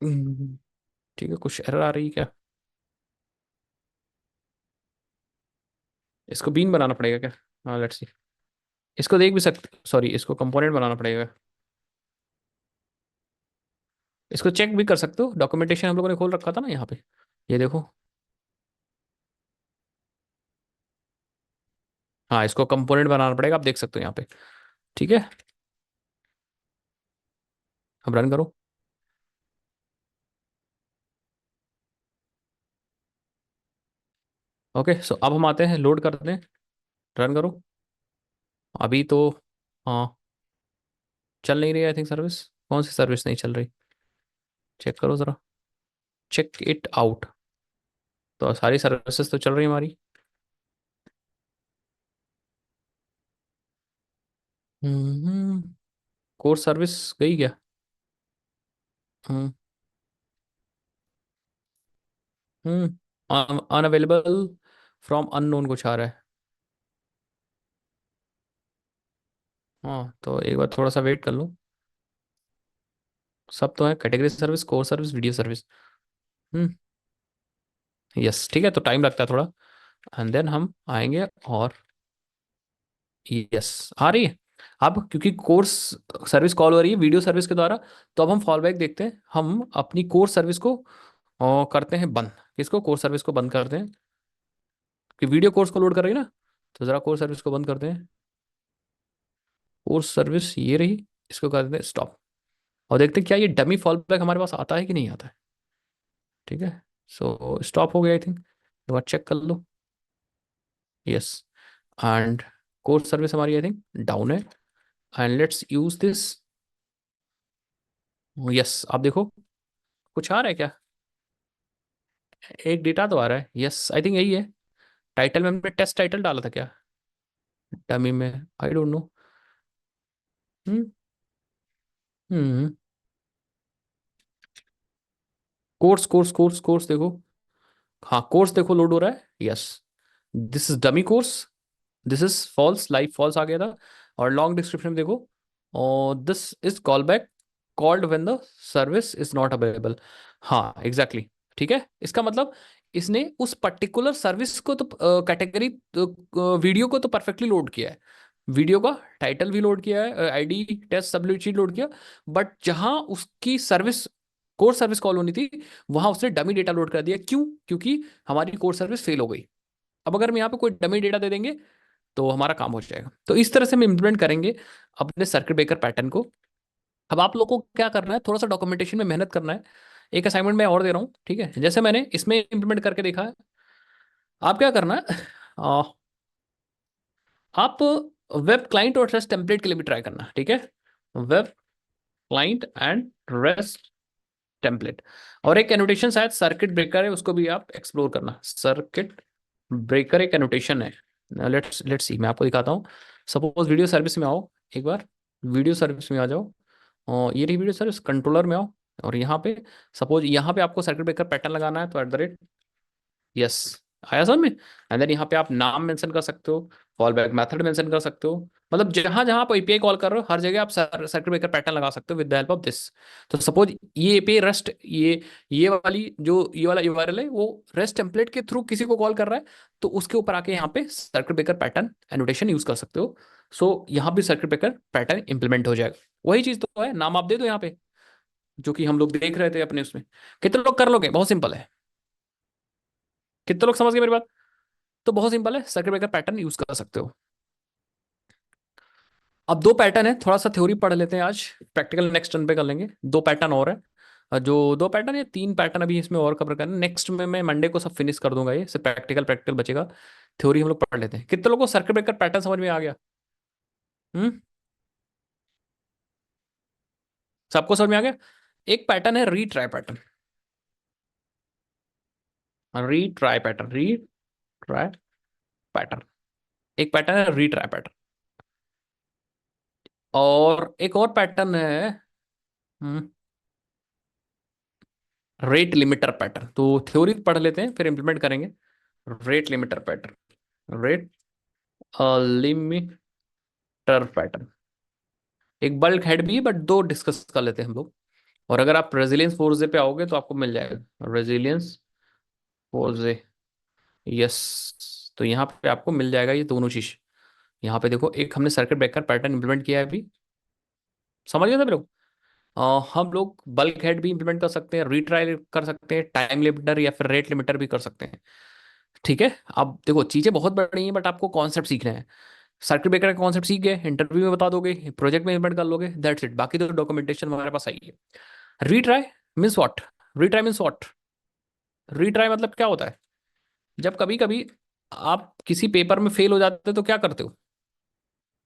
हम्म, ठीक है, कुछ एरर आ रही है क्या? इसको बीन बनाना पड़ेगा क्या? हाँ, लेट्स सी। इसको देख भी सकते, सॉरी, इसको कंपोनेंट बनाना पड़ेगा। इसको चेक भी कर सकते हो, डॉक्यूमेंटेशन हम लोगों ने खोल रखा था ना यहाँ पे, ये देखो। हाँ, इसको कंपोनेंट बनाना पड़ेगा, आप देख सकते हो यहाँ पे। ठीक है, अब रन करो। ओके, सो अब हम आते हैं, लोड करते हैं, रन करो। अभी तो हाँ, चल नहीं रही आई थिंक सर्विस। कौन सी सर्विस नहीं चल रही? चेक करो जरा, चेक इट आउट। तो सारी सर्विसेज तो चल रही है हमारी। हम्म, कोर सर्विस गई क्या? हम्म अनअवेलेबल फ्रॉम अननोन कुछ आ रहा है। हाँ, तो एक बार थोड़ा सा वेट कर लो। सब तो है, category service, core service, video service. Hmm yes, ठीक है, तो टाइम लगता है थोड़ा, एंड देन हम आएंगे। और यस, आ रही है। अब क्योंकि कोर्स सर्विस कॉल हो रही है वीडियो सर्विस के द्वारा, तो अब हम फॉल बैक देखते हैं, हम अपनी कोर सर्विस को करते हैं बंद। किसको? कोर सर्विस को बंद करते हैं, कि वीडियो कोर्स को लोड कर रही है ना। तो जरा कोर सर्विस को बंद करते हैं। कोर सर्विस ये रही, इसको कर देते हैं स्टॉप। और देखते हैं क्या ये डमी फॉल बैक हमारे पास आता है कि नहीं आता है। ठीक है, सो स्टॉप हो गया आई थिंक, एक बार चेक कर लो। यस, एंड कोर सर्विस हमारी आई थिंक डाउन है, and let's use this. Yes, आप देखो, कुछ आ रहा है क्या? एक डेटा तो आ रहा है, यस आई थिंक यही है। टाइटल में हमने टेस्ट टाइटल डाला था क्या डमी में? I don't know. Hmm hmm course course course course देखो। हाँ, कोर्स देखो लोड हो रहा है, yes. This is dummy course, this is false, live false आ गया था। और लॉन्ग डिस्क्रिप्शन में देखो, और this is callback called when the service is not available. हाँ एग्जैक्टली exactly. ठीक है, इसका मतलब इसने उस पर्टिकुलर सर्विस को तो कैटेगरी वीडियो को तो परफेक्टली लोड किया है। वीडियो का टाइटल भी लोड किया है, आईडी टेस्ट सब चीज लोड किया। बट जहां उसकी सर्विस, कोर सर्विस कॉल होनी थी, वहां उसने डमी डेटा लोड कर दिया। क्यों? क्योंकि हमारी कोर सर्विस फेल हो गई। अब अगर हम यहाँ पे कोई डमी डेटा दे देंगे, तो हमारा काम हो जाएगा। तो इस तरह से हम इम्प्लीमेंट करेंगे अपने सर्किट ब्रेकर पैटर्न को। अब आप लोग को क्या करना है, थोड़ा सा डॉक्यूमेंटेशन में मेहनत करना है। एक असाइनमेंट मैं और दे रहा हूँ, ठीक है, जैसे मैंने इसमें इम्प्लीमेंट करके देखा है। आप क्या करना है, आप वेब क्लाइंट और रेस्ट टेम्पलेट के लिए भी ट्राई करना, ठीक है। Web client and rest template, और एक एनोटेशन शायद सर्किट ब्रेकर है, उसको भी आप एक्सप्लोर करना। सर्किट ब्रेकर एक एनोटेशन है। लेट्स लेट्स सी, मैं आपको दिखाता हूँ। सपोज वीडियो सर्विस में आओ एक बार, वीडियो सर्विस में आ जाओ, और ये रही वीडियो सर्विस, कंट्रोलर में आओ। और यहाँ पे सपोज यहाँ पे आपको सर्किट ब्रेकर पैटर्न लगाना है, तो एट द रेट, यस, आया समझ में। एंड देन यहाँ पे आप नाम मेंशन कर सकते हो, फॉल बैक मेथड मेंशन कर सकते हो। मतलब जहां जहां आप एपीआई कॉल कर रहे हो, हर जगह आप सर्किट ब्रेकर पैटर्न लगा सकते हो with the help of this. तो सपोज ये एपीआई रेस्ट, ये वाली जो ये वाला यूआरएल है, वो रेस्ट टेम्पलेट के थ्रू किसी को कॉल कर रहा है, तो उसके ऊपर आके यहाँ पे circuit breaker pattern annotation use कर सकते हो। सो यहाँ भी सर्किट ब्रेकर पैटर्न इंप्लीमेंट हो जाएगा। वही चीज तो है, नाम आप दे दो यहाँ पे, जो कि हम लोग देख रहे थे अपने उसमें। कितने लोग कर लोगे? बहुत सिंपल है। कितने लोग समझ गए मेरी बात? तो बहुत सिंपल है, सर्किट ब्रेकर पैटर्न यूज कर सकते हो। अब दो पैटर्न है, थोड़ा सा थ्योरी पढ़ लेते हैं आज, प्रैक्टिकल नेक्स्ट टर्न पे कर लेंगे। दो पैटर्न और है, जो दो पैटर्न या तीन पैटर्न अभी इसमें और कवर करना, नेक्स्ट में मैं मंडे को सब फिनिश कर दूंगा, ये सिर्फ प्रैक्टिकल प्रैक्टिकल बचेगा। थ्योरी हम लोग पढ़ लेते हैं। कितने लोगों को सर्किट ब्रेकर पैटर्न समझ में आ गया? हम्म, सबको समझ में आ गया? एक पैटर्न है retry pattern. Retry pattern, retry pattern. एक पैटर्न है रीट्राई पैटर्न, और एक और पैटर्न है रेट लिमिटर पैटर्न। तो थ्योरी पढ़ लेते हैं फिर इंप्लीमेंट करेंगे। Rate limiter pattern, rate limiter pattern. एक बल्क हेड भी है, बट दो डिस्कस कर लेते हैं हम लोग। और अगर आप रेजिलियंस फोर्जे पे आओगे तो आपको मिल जाएगा रेजिलियंस फोर्जे। यस, तो यहाँ पे आपको मिल जाएगा ये दोनों चीज। यहाँ पे देखो, एक हमने सर्किट ब्रेकर पैटर्न इंप्लीमेंट किया है अभी, समझ गए सब लोग? हम लोग बल्क हेड भी इंप्लीमेंट कर सकते हैं, रीट्राई कर सकते हैं, टाइम लिमिटर या फिर रेट लिमिटर भी कर सकते हैं। ठीक है, अब देखो चीजें बहुत बड़ी हैं, बट आपको कॉन्सेप्ट सीखना है। सर्किट ब्रेकर का कॉन्सेप्ट सीख गए, इंटरव्यू में बता दोगे, प्रोजेक्ट में इम्प्लीमेंट कर लोगे, दैट्स इट। बाकी तो डॉक्यूमेंटेशन हमारे पास आई है। Retry means what? Retry means what? Retry मतलब क्या होता है? जब कभी कभी आप किसी पेपर में फेल हो जाते हो तो क्या करते हो?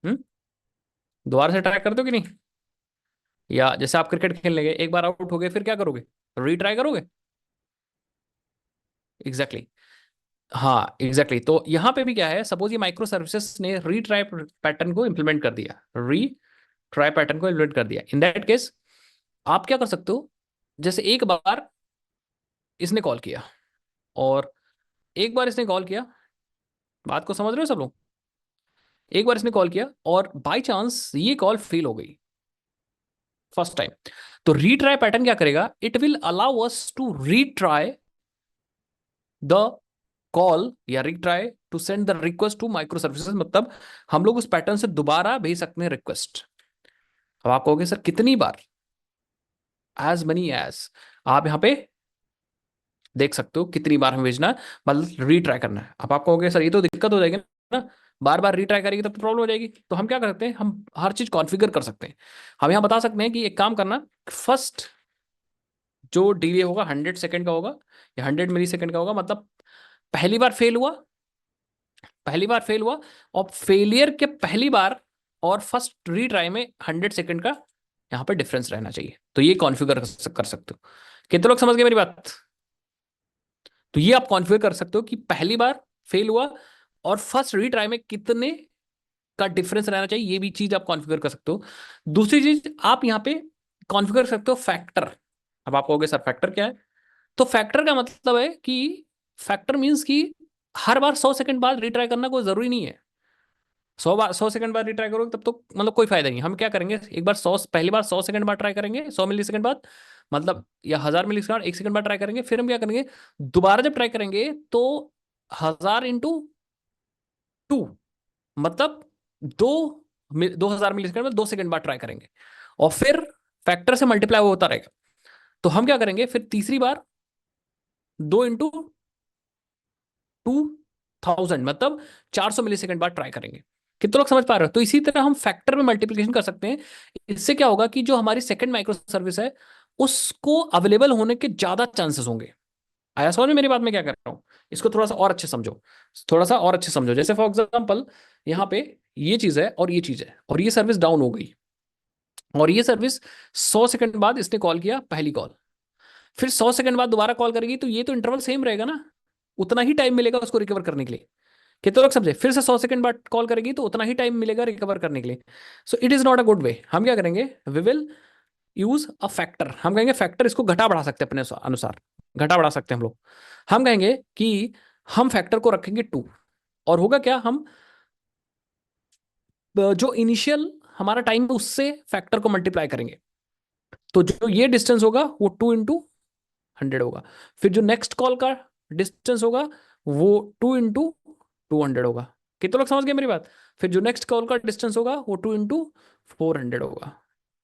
हम्म, दोबारा से ट्राई करते हो कि नहीं? या जैसे आप क्रिकेट खेलने गए, एक बार आउट हो गए, फिर क्या करोगे? रीट्राई करोगे। Exactly exactly. हाँ एग्जैक्टली exactly. तो यहाँ पे भी क्या है, सपोज ये माइक्रो सर्विसेज ने रीट्राई पैटर्न को इंप्लीमेंट कर दिया, रीट्राई पैटर्न को इंप्लीमेंट कर दिया। इन दैट केस आप क्या कर सकते हो, जैसे एक बार इसने कॉल किया, और एक बार इसने कॉल किया, बात को समझ रहे हो सब लोग? एक बार इसने कॉल किया और बाय चांस ये कॉल फेल हो गई फर्स्ट टाइम, तो रीट्राई पैटर्न क्या करेगा, it will allow us to retry the call या retry to send the request to microservices. मतलब हम लोग उस पैटर्न से दोबारा भेज सकते हैं रिक्वेस्ट। अब आप कहोगे सर कितनी बार? एज मनी एज आप यहाँ पे देख सकते हो कितनी बार हमें भेजना है, मतलब रीट्राई करना है। अब आप कहोगे सर ये तो दिक्कत हो जाएगी ना, बार बार रीट्राई करेगी तब तो प्रॉब्लम हो जाएगी। तो हम क्या कर सकते हैं, हम हर चीज कॉन्फ़िगर कर सकते हैं। हम यहाँ बता सकते हैं कि एक काम करना, फर्स्ट जो डिले होगा 100 सेकेंड का होगा या 100 मिली सेकेंड का होगा। मतलब पहली बार फेल हुआ, पहली बार फेल हुआ, और फेलियर के पहली बार और फर्स्ट रीट्राई में 100 सेकेंड का यहाँ पे डिफरेंस रहना चाहिए। तो ये कॉन्फ़िगर कर सकते हो। कितने लोग समझ गए मेरी बात? तो ये आप कॉन्फ़िगर कर सकते हो कि पहली बार फेल हुआ और फर्स्ट रीट्राई में कितने का डिफरेंस रहना चाहिए, ये भी चीज आप कॉन्फ़िगर कर सकते हो। दूसरी चीज आप यहाँ पे कॉन्फ़िगर कर सकते हो फैक्टर। अब आप कहोगे सर फैक्टर क्या है? तो फैक्टर का मतलब है कि फैक्टर मीन्स कि हर बार 100 सेकंड बाद रिट्राई करना कोई जरूरी नहीं है। 100 सेकंड बाद रिट्राई करोगे तब तो मतलब कोई फायदा नहीं। हम क्या करेंगे, एक बार 100, पहली बार 100 सेकंड बाद ट्राई करेंगे, 100 मिली सेकंड बाद, मतलब या 1000 मिली सेकंड, 1 सेकंड बाद ट्राई करेंगे। फिर हम क्या करेंगे, दोबारा जब ट्राई करेंगे तो 1000 × 2, मतलब दो 2000 मिली सेकंड में 2 सेकंड बाद ट्राई करेंगे, और फिर फैक्टर से मल्टीप्लाई होता रहेगा। तो हम क्या करेंगे, फिर तीसरी बार 2 × 2000, मतलब 400 मिली सेकंड बाद ट्राई करेंगे। कितने लोग समझ पा रहे हो? तो इसी तरह हम फैक्टर में मल्टीप्लिकेशन कर सकते हैं। इससे क्या होगा कि जो हमारी सेकंड माइक्रो सर्विस है उसको अवेलेबल होने के ज्यादा चांसेस होंगे। आया समझ में मेरी बात में क्या कर रहा हूँ? इसको थोड़ा सा और अच्छे समझो, थोड़ा सा और अच्छे समझो। जैसे फॉर एग्जाम्पल यहाँ पे ये चीज है और ये चीज है, और ये सर्विस डाउन हो गई, और ये सर्विस 100 सेकंड बाद इसने कॉल किया पहली कॉल, फिर 100 सेकंड बाद दोबारा कॉल करेगी, तो ये तो इंटरवल सेम रहेगा ना, उतना ही टाइम मिलेगा उसको रिकवर करने के लिए। कितने लोग समझे? फिर से 100 सेकंड बाद कॉल करेगी तो उतना ही टाइम मिलेगा रिकवर करने के लिए। So it is not a good way. हम क्या करेंगे, we will use a factor. हम कहेंगे फैक्टर, इसको घटा बढ़ा सकते हैं अपने अनुसार, घटा बढ़ा सकते हैं हम लोग। हम कहेंगे कि हम फैक्टर को रखेंगे 2, और होगा क्या, हम जो इनिशियल हमारा टाइम है उससे फैक्टर को मल्टीप्लाई करेंगे। तो जो ये डिस्टेंस होगा वो 2 × 100 होगा। फिर जो नेक्स्ट कॉल का डिस्टेंस होगा वो 2 × 200 होगा। कितने लोग समझ गए मेरी बात? फिर जो नेक्स्ट कॉल का डिस्टेंस होगा वो 2 × 400 होगा।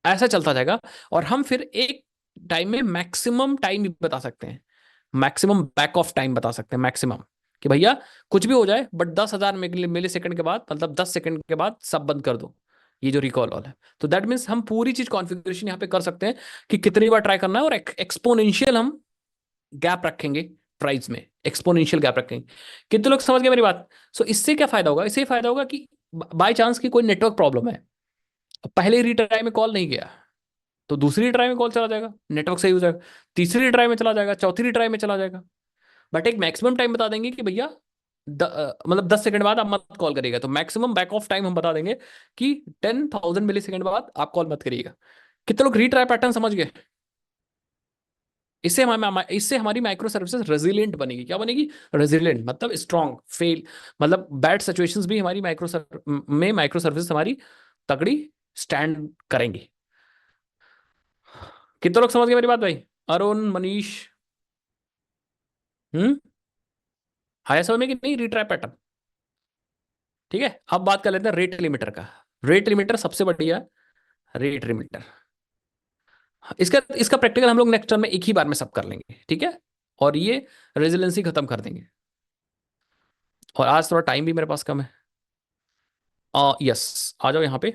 ऐसा चलता जाएगा, और हम फिर एक टाइम में मैक्सिमम टाइम भी बता सकते हैं। मैक्सिमम बैक ऑफ टाइम बता सकते हैं, मैक्सिमम, कि भैया कुछ भी हो जाए बट 10,000 मिली सेकंड के बाद, मतलब 10 सेकंड के बाद सब बंद कर दो, ये जो रिकॉल ऑल है। तो दैट मीन्स हम पूरी चीज कॉन्फ़िगरेशन यहाँ पे कर सकते हैं कि कितनी बार ट्राई करना है, और एक्सपोनेंशियल हम गैप रखेंगे प्राइस में, एक्सपोनेंशियल गैप रखेंगे। कितने लोग समझ गए मेरी बात? सो इससे क्या फायदा होगा? इससे फायदा होगा कि बाय चांस की कोई नेटवर्क प्रॉब्लम है, पहले रीट्राई में कॉल नहीं गया, तो दूसरी ट्राई में कॉल चला जाएगा, नेटवर्क सही हो जाएगा, तीसरी ट्राई में चला जाएगा, चौथी ट्राई में चला जाएगा। बट एक मैक्सिमम टाइम बता देंगे कि भैया मतलब 10 सेकंड बाद आप मत कॉल करिएगा, तो मैक्सिमम बैक ऑफ टाइम हम बता देंगे कि 10,000 मिली सेकंड बाद आप कॉल मत करिएगा। कितने लोग रीट्राई पैटर्न समझ गए? इससे हमारी माइक्रो सर्विसेज रेजिलिएंट बनेगी। क्या बनेगी? रेजिलिएंट, मतलब स्ट्रांग फेल, मतलब बैड सिचुएशंस भी हमारी माइक्रो सर्विसेज हमारी तगड़ी स्टैंड करेंगी। कितने लोग समझ गए मेरी बात भाई? अरुण, मनीष? हम्म। आया समझ में कि नहीं रिट्राई पैटर्न? ठीक है, अब बात कर लेते हैं रेट लिमिटर का। रेट लिमिटर सबसे बढ़िया, रेट लिमिटर। इसका इसका प्रैक्टिकल हम लोग नेक्स्ट टर्म में एक ही बार में सब कर लेंगे, ठीक है? और ये रेजिलेंसी खत्म कर देंगे। और आज थोड़ा टाइम भी मेरे पास कम है। यस, आ जाओ यहाँ पे।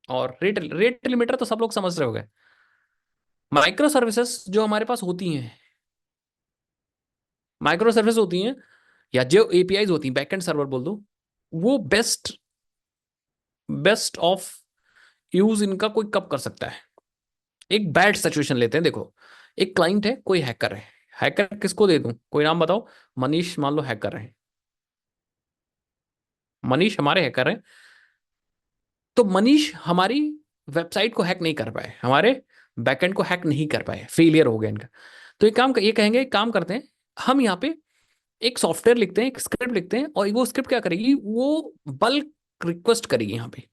और रेट रेट लिमिटर तो सब लोग समझ रहे होंगे। माइक्रो सर्विसेज जो हमारे पास होती हैं, माइक्रो सर्विस होती हैं, या जो एपीआईज होती हैं, बैकएंड सर्वर बोल दो, वो बेस्ट बेस्ट ऑफ यूज इनका कोई कब कर सकता है? एक बैड सिचुएशन लेते हैं, देखो, एक क्लाइंट है, कोई हैकर है। हैकर किसको दे दूं? कोई नाम बताओ। मनीष मान लो हैकर है, मनीष हमारे हैकर है। तो मनीष हमारी वेबसाइट को हैक नहीं कर पाए, हमारे बैकएंड को हैक नहीं कर पाए, फेलियर हो गया इनका। तो ये कहेंगे, एक काम करते हैं, हम यहाँ पे एक सॉफ्टवेयर लिखते हैं, एक स्क्रिप्ट लिखते हैं, और वो स्क्रिप्ट क्या करेगी, वो बल्क रिक्वेस्ट करेगी यहाँ पे,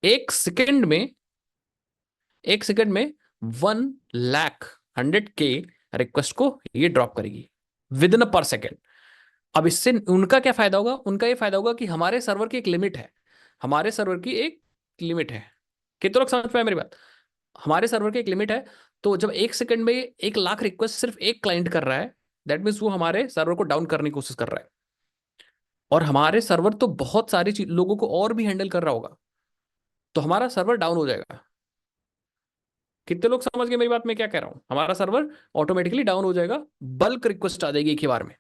एक सेकंड में, एक सेकंड में 1 लाख 100K रिक्वेस्ट को ये ड्रॉप करेगी विद इन पर सेकेंड। अब इससे उनका क्या फायदा होगा? उनका ये फायदा होगा कि हमारे सर्वर की एक लिमिट है, हमारे सर्वर की एक लिमिट है। कितने लोग समझ पाए मेरी बात? हमारे सर्वर की एक लिमिट है। तो जब एक सेकंड में 1 लाख रिक्वेस्ट सिर्फ एक क्लाइंट कर रहा है, दैट मीन्स वो हमारे सर्वर को डाउन करने की कोशिश कर रहा है। और हमारे सर्वर तो बहुत सारी लोगों को और भी हैंडल कर रहा होगा, तो हमारा सर्वर डाउन हो जाएगा। कितने लोग समझ गए मेरी बात? मैं क्या कह रहा हूं? हमारा सर्वर ऑटोमेटिकली डाउन हो जाएगा, बल्क रिक्वेस्ट आ जाएगी एक ही बार में।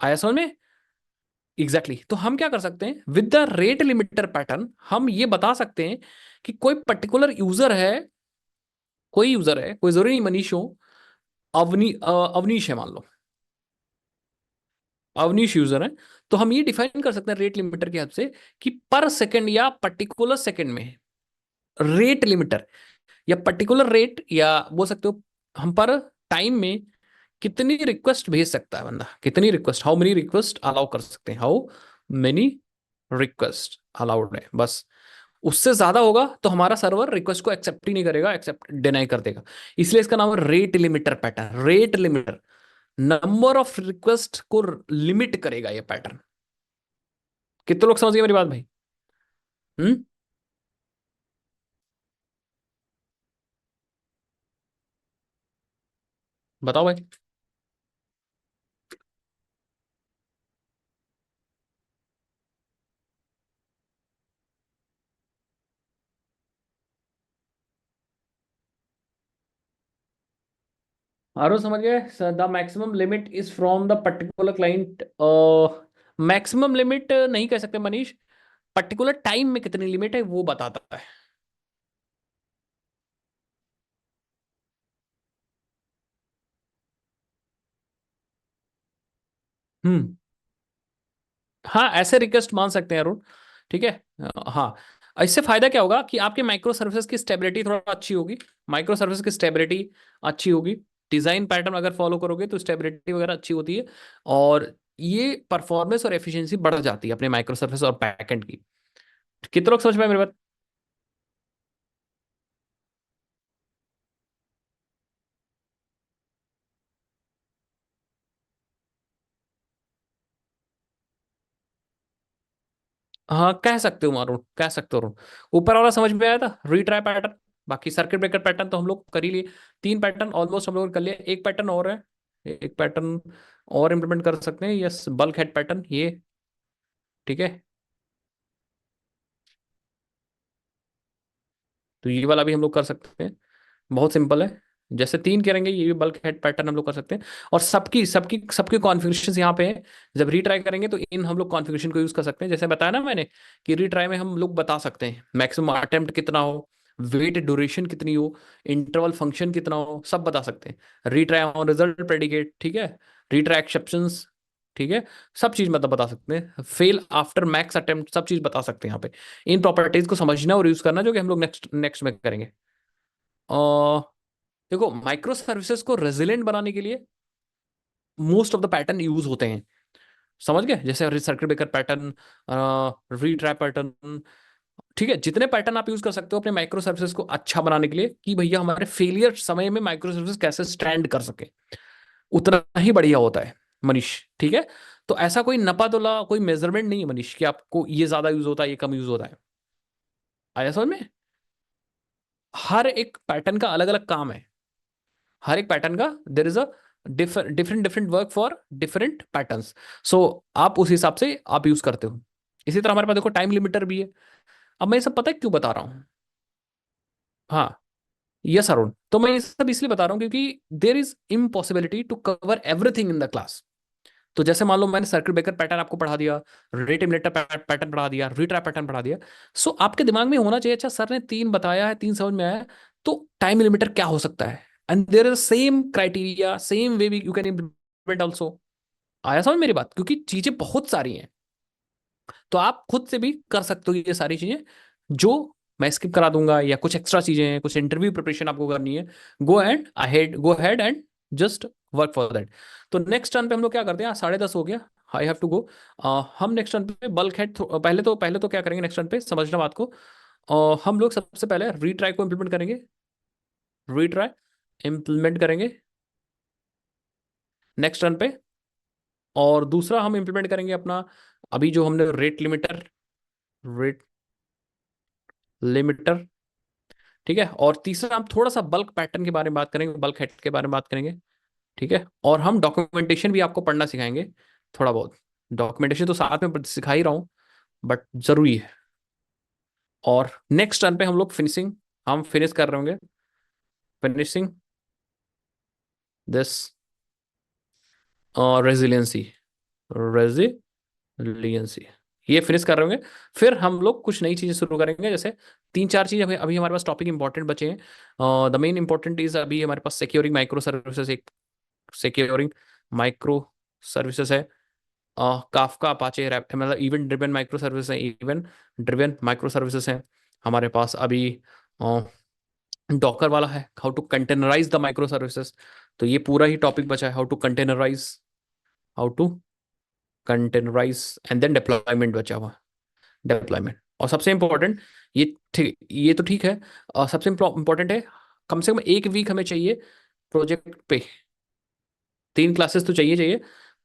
आया समझ में? Exactly exactly. तो हम क्या कर सकते हैं with the rate limiter pattern? हम ये बता सकते हैं कि कोई पर्टिकुलर यूजर है, कोई यूजर है, कोई जरूरी नहीं मनीष हो, अवनीश है मान लो, अवनीश यूजर है। तो हम ये डिफाइन कर सकते हैं रेट लिमिटर की हेल्प से कि पर सेकंड या पर्टिकुलर सेकंड में रेट लिमिटर, या पर्टिकुलर रेट, या बोल सकते हो हम पर टाइम में कितनी रिक्वेस्ट भेज सकता है बंदा, कितनी request, how many request allow कर सकते हैं, हाउ मेनी रिक्वेस्ट अलाउड है, बस। उससे ज्यादा होगा तो हमारा सर्वर रिक्वेस्ट को एक्सेप्ट ही नहीं करेगा, एक्सेप्ट डिनाई कर देगा। इसलिए इसका नाम है rate limiter pattern. Rate limiter number of request को लिमिट करेगा ये पैटर्न। कितने लोग समझ गए मेरी बात भाई? हम्म। बताओ भाई। आरो समझ गए? The maximum limit is from the particular client. Maximum limit नहीं कह सकते मनीष, पर्टिकुलर टाइम में कितनी लिमिट है वो बताता है। हम्म। हाँ, ऐसे रिक्वेस्ट मान सकते हैं अरुण, ठीक है। हाँ, इससे फायदा क्या होगा कि आपके माइक्रो सर्विसेज की स्टेबिलिटी थोड़ा अच्छी होगी, माइक्रो सर्विस की स्टेबिलिटी अच्छी होगी। डिजाइन पैटर्न अगर फॉलो करोगे तो स्टेबिलिटी वगैरह अच्छी होती है, और ये परफॉर्मेंस और एफिशिएंसी बढ़ जाती है अपने माइक्रो सर्विस और बैकएंड की। कितने लोग समझ में आए मेरी बात? हाँ, कह सकते हो अरुण, कह सकते हो अरुण। ऊपर वाला समझ में आया था, रीट्राई पैटर्न? बाकी सर्किट ब्रेकर पैटर्न तो हम लोग कर ही लिए, 3 पैटर्न ऑलमोस्ट हम लोग ने कर लिया। एक पैटर्न और है, एक पैटर्न और इम्प्लीमेंट कर सकते हैं, यस, बल्क हेड पैटर्न ये। ठीक है, तो ये वाला भी हम लोग कर सकते हैं, बहुत सिंपल है। जैसे 3 करेंगे ये भी बल्क हेड पैटर्न हम लोग कर सकते हैं। और सबकी सबकी सबके कॉन्फ़िगरेशंस यहाँ पे हैं। जब रीट्राई करेंगे तो इन हम लोग कॉन्फ़िगरेशन को यूज कर सकते हैं, जैसे बताया ना मैंने कि रीट्राई में हम लोग बता सकते हैं मैक्सिमम अटेम्प्ट कितना हो, वेट ड्यूरेशन कितनी हो, इंटरवल फंक्शन कितना हो, सब बता सकते हैं। रीट्राई ऑन रिजल्ट प्रेडिकेट, ठीक है, रीट्राई एक्सेप्शंस, ठीक है, सब चीज मतलब बता सकते हैं। फेल आफ्टर मैक्स अटेम्प्ट, सब चीज बता सकते हैं यहाँ पे। इन प्रॉपर्टीज को समझना और यूज करना, जो कि हम लोग नेक्स्ट नेक्स्ट में करेंगे। देखो, माइक्रो सर्विसेज को रेजिलेंट बनाने के लिए most of the pattern use होते हैं, समझ गए, जैसे सर्किट ब्रेकर पैटर्न, रीट्रैप पैटर्न, ठीक है। जितने पैटर्न आप यूज कर सकते हो अपने माइक्रो सर्विसेज को अच्छा बनाने के लिए, कि भैया हमारे फेलियर समय में माइक्रो सर्विसेज कैसे स्टैंड कर सके, उतना ही बढ़िया होता है मनीष। ठीक है, तो ऐसा कोई नपातुला कोई मेजरमेंट नहीं है मनीष कि आपको ये ज्यादा यूज होता है ये कम यूज होता है। आया समझ में? हर एक पैटर्न का अलग अलग काम है, हर एक पैटर्न का there is a different different work for different patterns. So आप उस हिसाब से आप यूज करते हो। इसी तरह हमारे पास देखो टाइम लिमिटर भी है। अब मैं ये सब पता है क्यों बता रहा हूँ? हाँ, यस अरुण, तो मैं ये सब इसलिए बता रहा हूँ क्योंकि there is impossibility to cover everything in the class. तो जैसे मान लो मैंने सर्किट ब्रेकर पैटर्न आपको पढ़ा दिया, रेट इमिटर पैटर्न पढ़ा दिया, रीट्रैप पैटर्न पढ़ा दिया। सो आपके दिमाग में होना चाहिए, अच्छा सर ने 3 बताया है, 3 समझ में आया है, तो टाइम लिमिटर क्या हो सकता है? And there is same criteria, same way you can implement also. आया समझ मेरी बात? क्योंकि चीजें बहुत सारी हैं, तो आप खुद से भी कर सकते हो ये सारी चीजें, जो मैं स्किप करा दूंगा, या कुछ एक्स्ट्रा चीजें हैं, कुछ इंटरव्यू प्रिपरेशन आपको करनी है, go ahead and just work for that. तो नेक्स्ट टर्न पे हम लोग क्या करते हैं, 10:30 हो गया, आई हैव टू गो। हम नेक्स्ट टर्न पे बल्क हेड, पहले तो क्या करेंगे नेक्स्ट टर्न पे, समझना बात को। हम लोग सबसे पहले रीट्राई को इम्प्लीमेंट करेंगे, रीट्राई इम्प्लीमेंट करेंगे नेक्स्ट टर्न पे। और दूसरा हम इम्प्लीमेंट करेंगे अपना, अभी जो हमने रेट लिमिटर, ठीक है। और तीसरा हम थोड़ा सा बल्क पैटर्न के बारे में बात करेंगे, बल्क हेड के बारे में बात करेंगे, ठीक है। और हम डॉक्यूमेंटेशन भी आपको पढ़ना सिखाएंगे, थोड़ा बहुत। डॉक्यूमेंटेशन तो साथ में सिखा ही रहा हूँ, बट जरूरी है। और नेक्स्ट टर्न पे हम लोग फिनिशिंग, हम फिनिश कर रहे होंगे, फिनिशिंग दिस रेजिलियंसी, रेजिलियंसी, ये फिनिश कर रहे होंगे। फिर हम लोग कुछ नई चीजें शुरू करेंगे, जैसे 3 4 चीज अभी अभी हमारे पास टॉपिक इंपॉर्टेंट बचे हैं। द मेन इंपॉर्टेंट इज अभी हमारे पास सिक्योरिंग माइक्रो सर्विसेज, एक सिक्योरिंग माइक्रो सर्विसेज है। काफका अपाचे रैप, मतलब इवेंट ड्रिवन माइक्रो सर्विस है, इवेंट ड्रिवन माइक्रो सर्विसेज है हमारे पास अभी। डॉकर वाला है, how to containerize the microservices. तो ये पूरा ही टॉपिक बचा है, how to containerize and then deployment बचा हुआ, डिप्लॉयमेंट। और सबसे इंपॉर्टेंट, ये तो ठीक है, सबसे इंपॉर्टेंट है, कम से कम 1 वीक हमें चाहिए प्रोजेक्ट पे, 3 क्लासेस तो चाहिए चाहिए।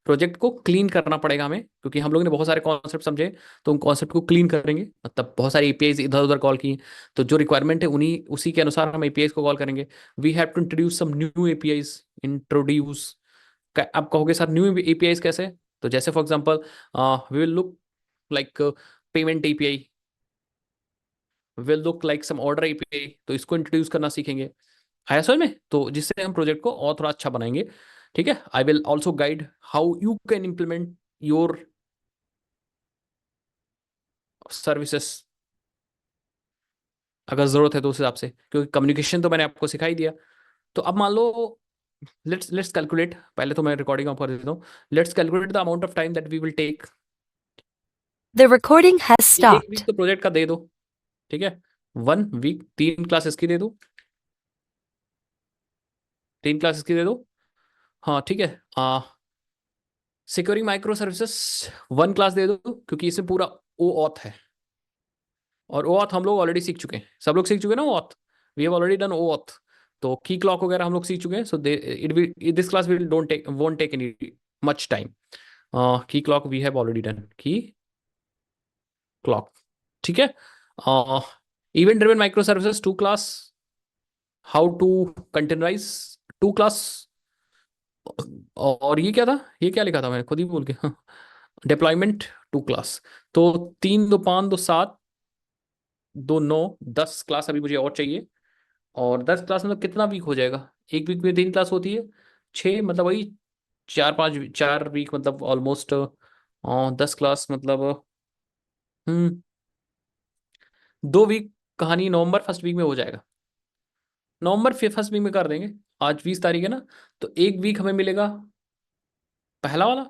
प्रोजेक्ट को क्लीन करना पड़ेगा हमें, क्योंकि हम लोगों ने बहुत सारे कॉन्सेप्ट समझे, तो उन कॉन्सेप्ट को क्लीन करेंगे, मतलब बहुत सारी एपीआईज इधर उधर कॉल की, तो जो रिक्वायरमेंट है उन्हीं उसी के अनुसार हम एपीआईज को कॉल करेंगे। We have to introduce some new APIs, introduce. आप कहोगे सर न्यू एपीआईज कैसे? तो जैसे for example we will look like payment API, will look like some order API, तो इसको इंट्रोड्यूस करना सीखेंगे। आया समझ में? तो जिससे हम प्रोजेक्ट को और थोड़ा अच्छा बनाएंगे, ठीक है। I will also guide how you can implement your services, अगर जरूरत है तो उस हिसाब से, क्योंकि कम्युनिकेशन तो मैंने आपको सिखा ही दिया। तो अब मान लो, लेट्स कैलकुलेट, पहले तो मैं रिकॉर्डिंग ऑफ कर देता हूँ। Let's calculate the amount of time that we will take. The recording has एक वीक stopped. तो प्रोजेक्ट का दे दो, ठीक है, 1 वीक, 3 क्लासेस की दे दो, 3 क्लासेस की दे दो, हाँ ठीक है। सिक्योरिंग माइक्रो सर्विसेज 1 क्लास दे दो, क्योंकि इसमें पूरा ओ ऑथ है, और ओ ऑथ हम लोग ऑलरेडी सीख चुके हैं, सब लोग सीख चुके हैं ना OAuth, we have already done OAuth. तो की क्लॉक वगैरह हम लोग सीख चुके हैं, so they it will this class will don't take won't take any much time. Keycloak we have already done, Keycloak, ठीक है। Event driven microservices 2 class, how to containerize two class. और ये क्या था, ये क्या लिखा था मैंने खुद ही भूल के डिप्लॉयमेंट टू क्लास। तो 3 2 5 2 7 2 9 10 क्लास अभी मुझे और चाहिए। और 10 क्लास मतलब कितना वीक हो जाएगा, एक वीक में 3 क्लास होती है, 6 मतलब वही 4 5 4 वीक मतलब ऑलमोस्ट 10 क्लास मतलब। हम्म 2 वीक कहानी नवंबर फर्स्ट वीक में हो जाएगा। नवंबर फिर फर्स्ट वीक में कर देंगे। आज 20 तारीख है ना, तो एक वीक हमें मिलेगा पहला वाला,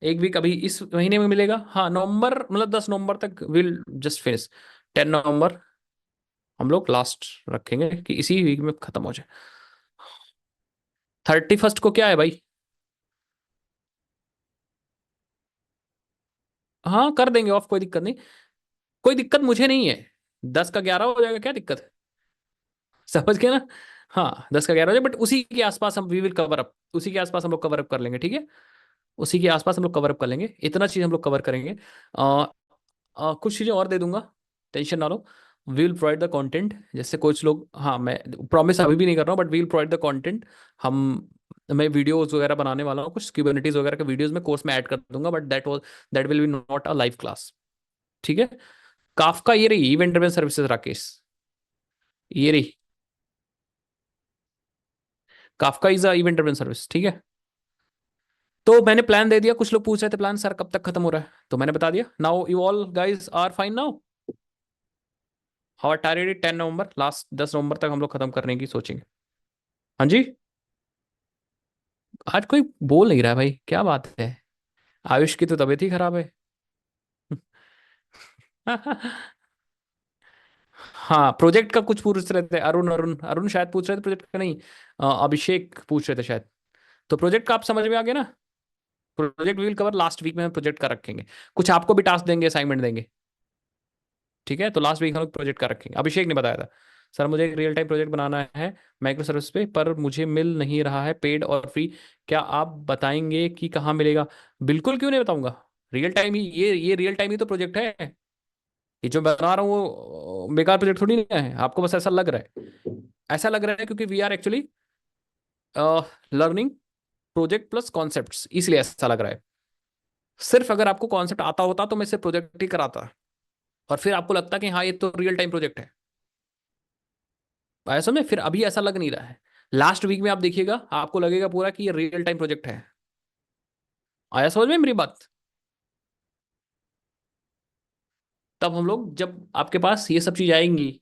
एक वीक अभी इस महीने में मिलेगा। हाँ नवंबर मतलब 10 नवंबर तक विल जस्ट फिनिश। 10 नवंबर हम लोग लास्ट रखेंगे कि इसी वीक में खत्म हो जाए। 31 को क्या है भाई? हाँ कर देंगे ऑफ, कोई दिक्कत नहीं। कोई दिक्कत मुझे नहीं है, 10 का 11 हो जाएगा, क्या दिक्कत है? समझ गए ना? हाँ 10 का 11 हो जाए, बट उसी के आसपास हम वी विल कवर अप, उसी के आसपास हम लोग कवर अप कर लेंगे, ठीक है। उसी के आसपास हम लोग कवर अप कर लेंगे, इतना चीज हम लोग कवर करेंगे। कुछ चीजें और दे दूंगा, टेंशन ना लो। We will provide the content, जैसे कुछ लोग, हाँ मैं प्रॉमिस अभी भी नहीं कर रहा हूँ, but we will provide the content. हम मैं वीडियोस वगैरह बनाने वाला हूँ, कुछ क्यूबरनेटीज वगैरह के वीडियोस में कोर्स में ऐड कर दूंगा, but that will be not a live class, ठीक है। काफका ये रही इवेंट ड्रिवन सर्विसेज राकेश, ये रही Kafka is a event driven service, ठीक है। तो मैंने प्लान दे दिया, कुछ लोग पूछ रहे थे प्लान सर कब तक खत्म हो रहा है, तो मैंने बता दिया now you all guys are fine now. हमारा टारगेट 10 नवंबर, लास्ट 10 नवंबर तक हम लोग खत्म करने की सोचेंगे। हाँ जी। आज कोई बोल नहीं रहा है भाई, क्या बात है? आयुष की तो तबीयत ही खराब है। हाँ प्रोजेक्ट का कुछ पूछ रहे थे, अरुण अरुण अरुण शायद पूछ रहे थे प्रोजेक्ट का, नहीं अभिषेक पूछ रहे थे शायद। तो प्रोजेक्ट का आप समझ में आ गया ना। Project will cover last week में, हम प्रोजेक्ट का रखेंगे। कुछ आपको भी टास्क देंगे, असाइनमेंट देंगे, ठीक है। तो लास्ट वीक हम लोग प्रोजेक्ट का रखेंगे। अभिषेक ने बताया था सर मुझे एक रियल टाइम प्रोजेक्ट बनाना है माइक्रो सर्विस पे, पर मुझे मिल नहीं रहा है पेड और फ्री, क्या आप बताएंगे कि कहाँ मिलेगा? बिल्कुल, क्यों नहीं बताऊंगा। रियल टाइम ही ये रियल टाइम ही तो प्रोजेक्ट है। ये जो बना रहा हूँ वो बेकार प्रोजेक्ट थोड़ी नहीं है, आपको बस ऐसा लग रहा है। ऐसा लग रहा है क्योंकि we are actually learning project plus concepts, इसलिए ऐसा लग रहा है। सिर्फ अगर आपको कॉन्सेप्ट आता होता तो मैं सिर्फ प्रोजेक्ट ही कराता, और फिर आपको लगता कि हाँ ये तो रियल टाइम प्रोजेक्ट है। ऐसा में फिर अभी ऐसा लग नहीं रहा है। लास्ट वीक में आप देखिएगा, आपको लगेगा पूरा कि ये रियल टाइम प्रोजेक्ट है। आया समझ में मेरी बात? तब हम लोग जब आपके पास ये सब चीज आएंगी,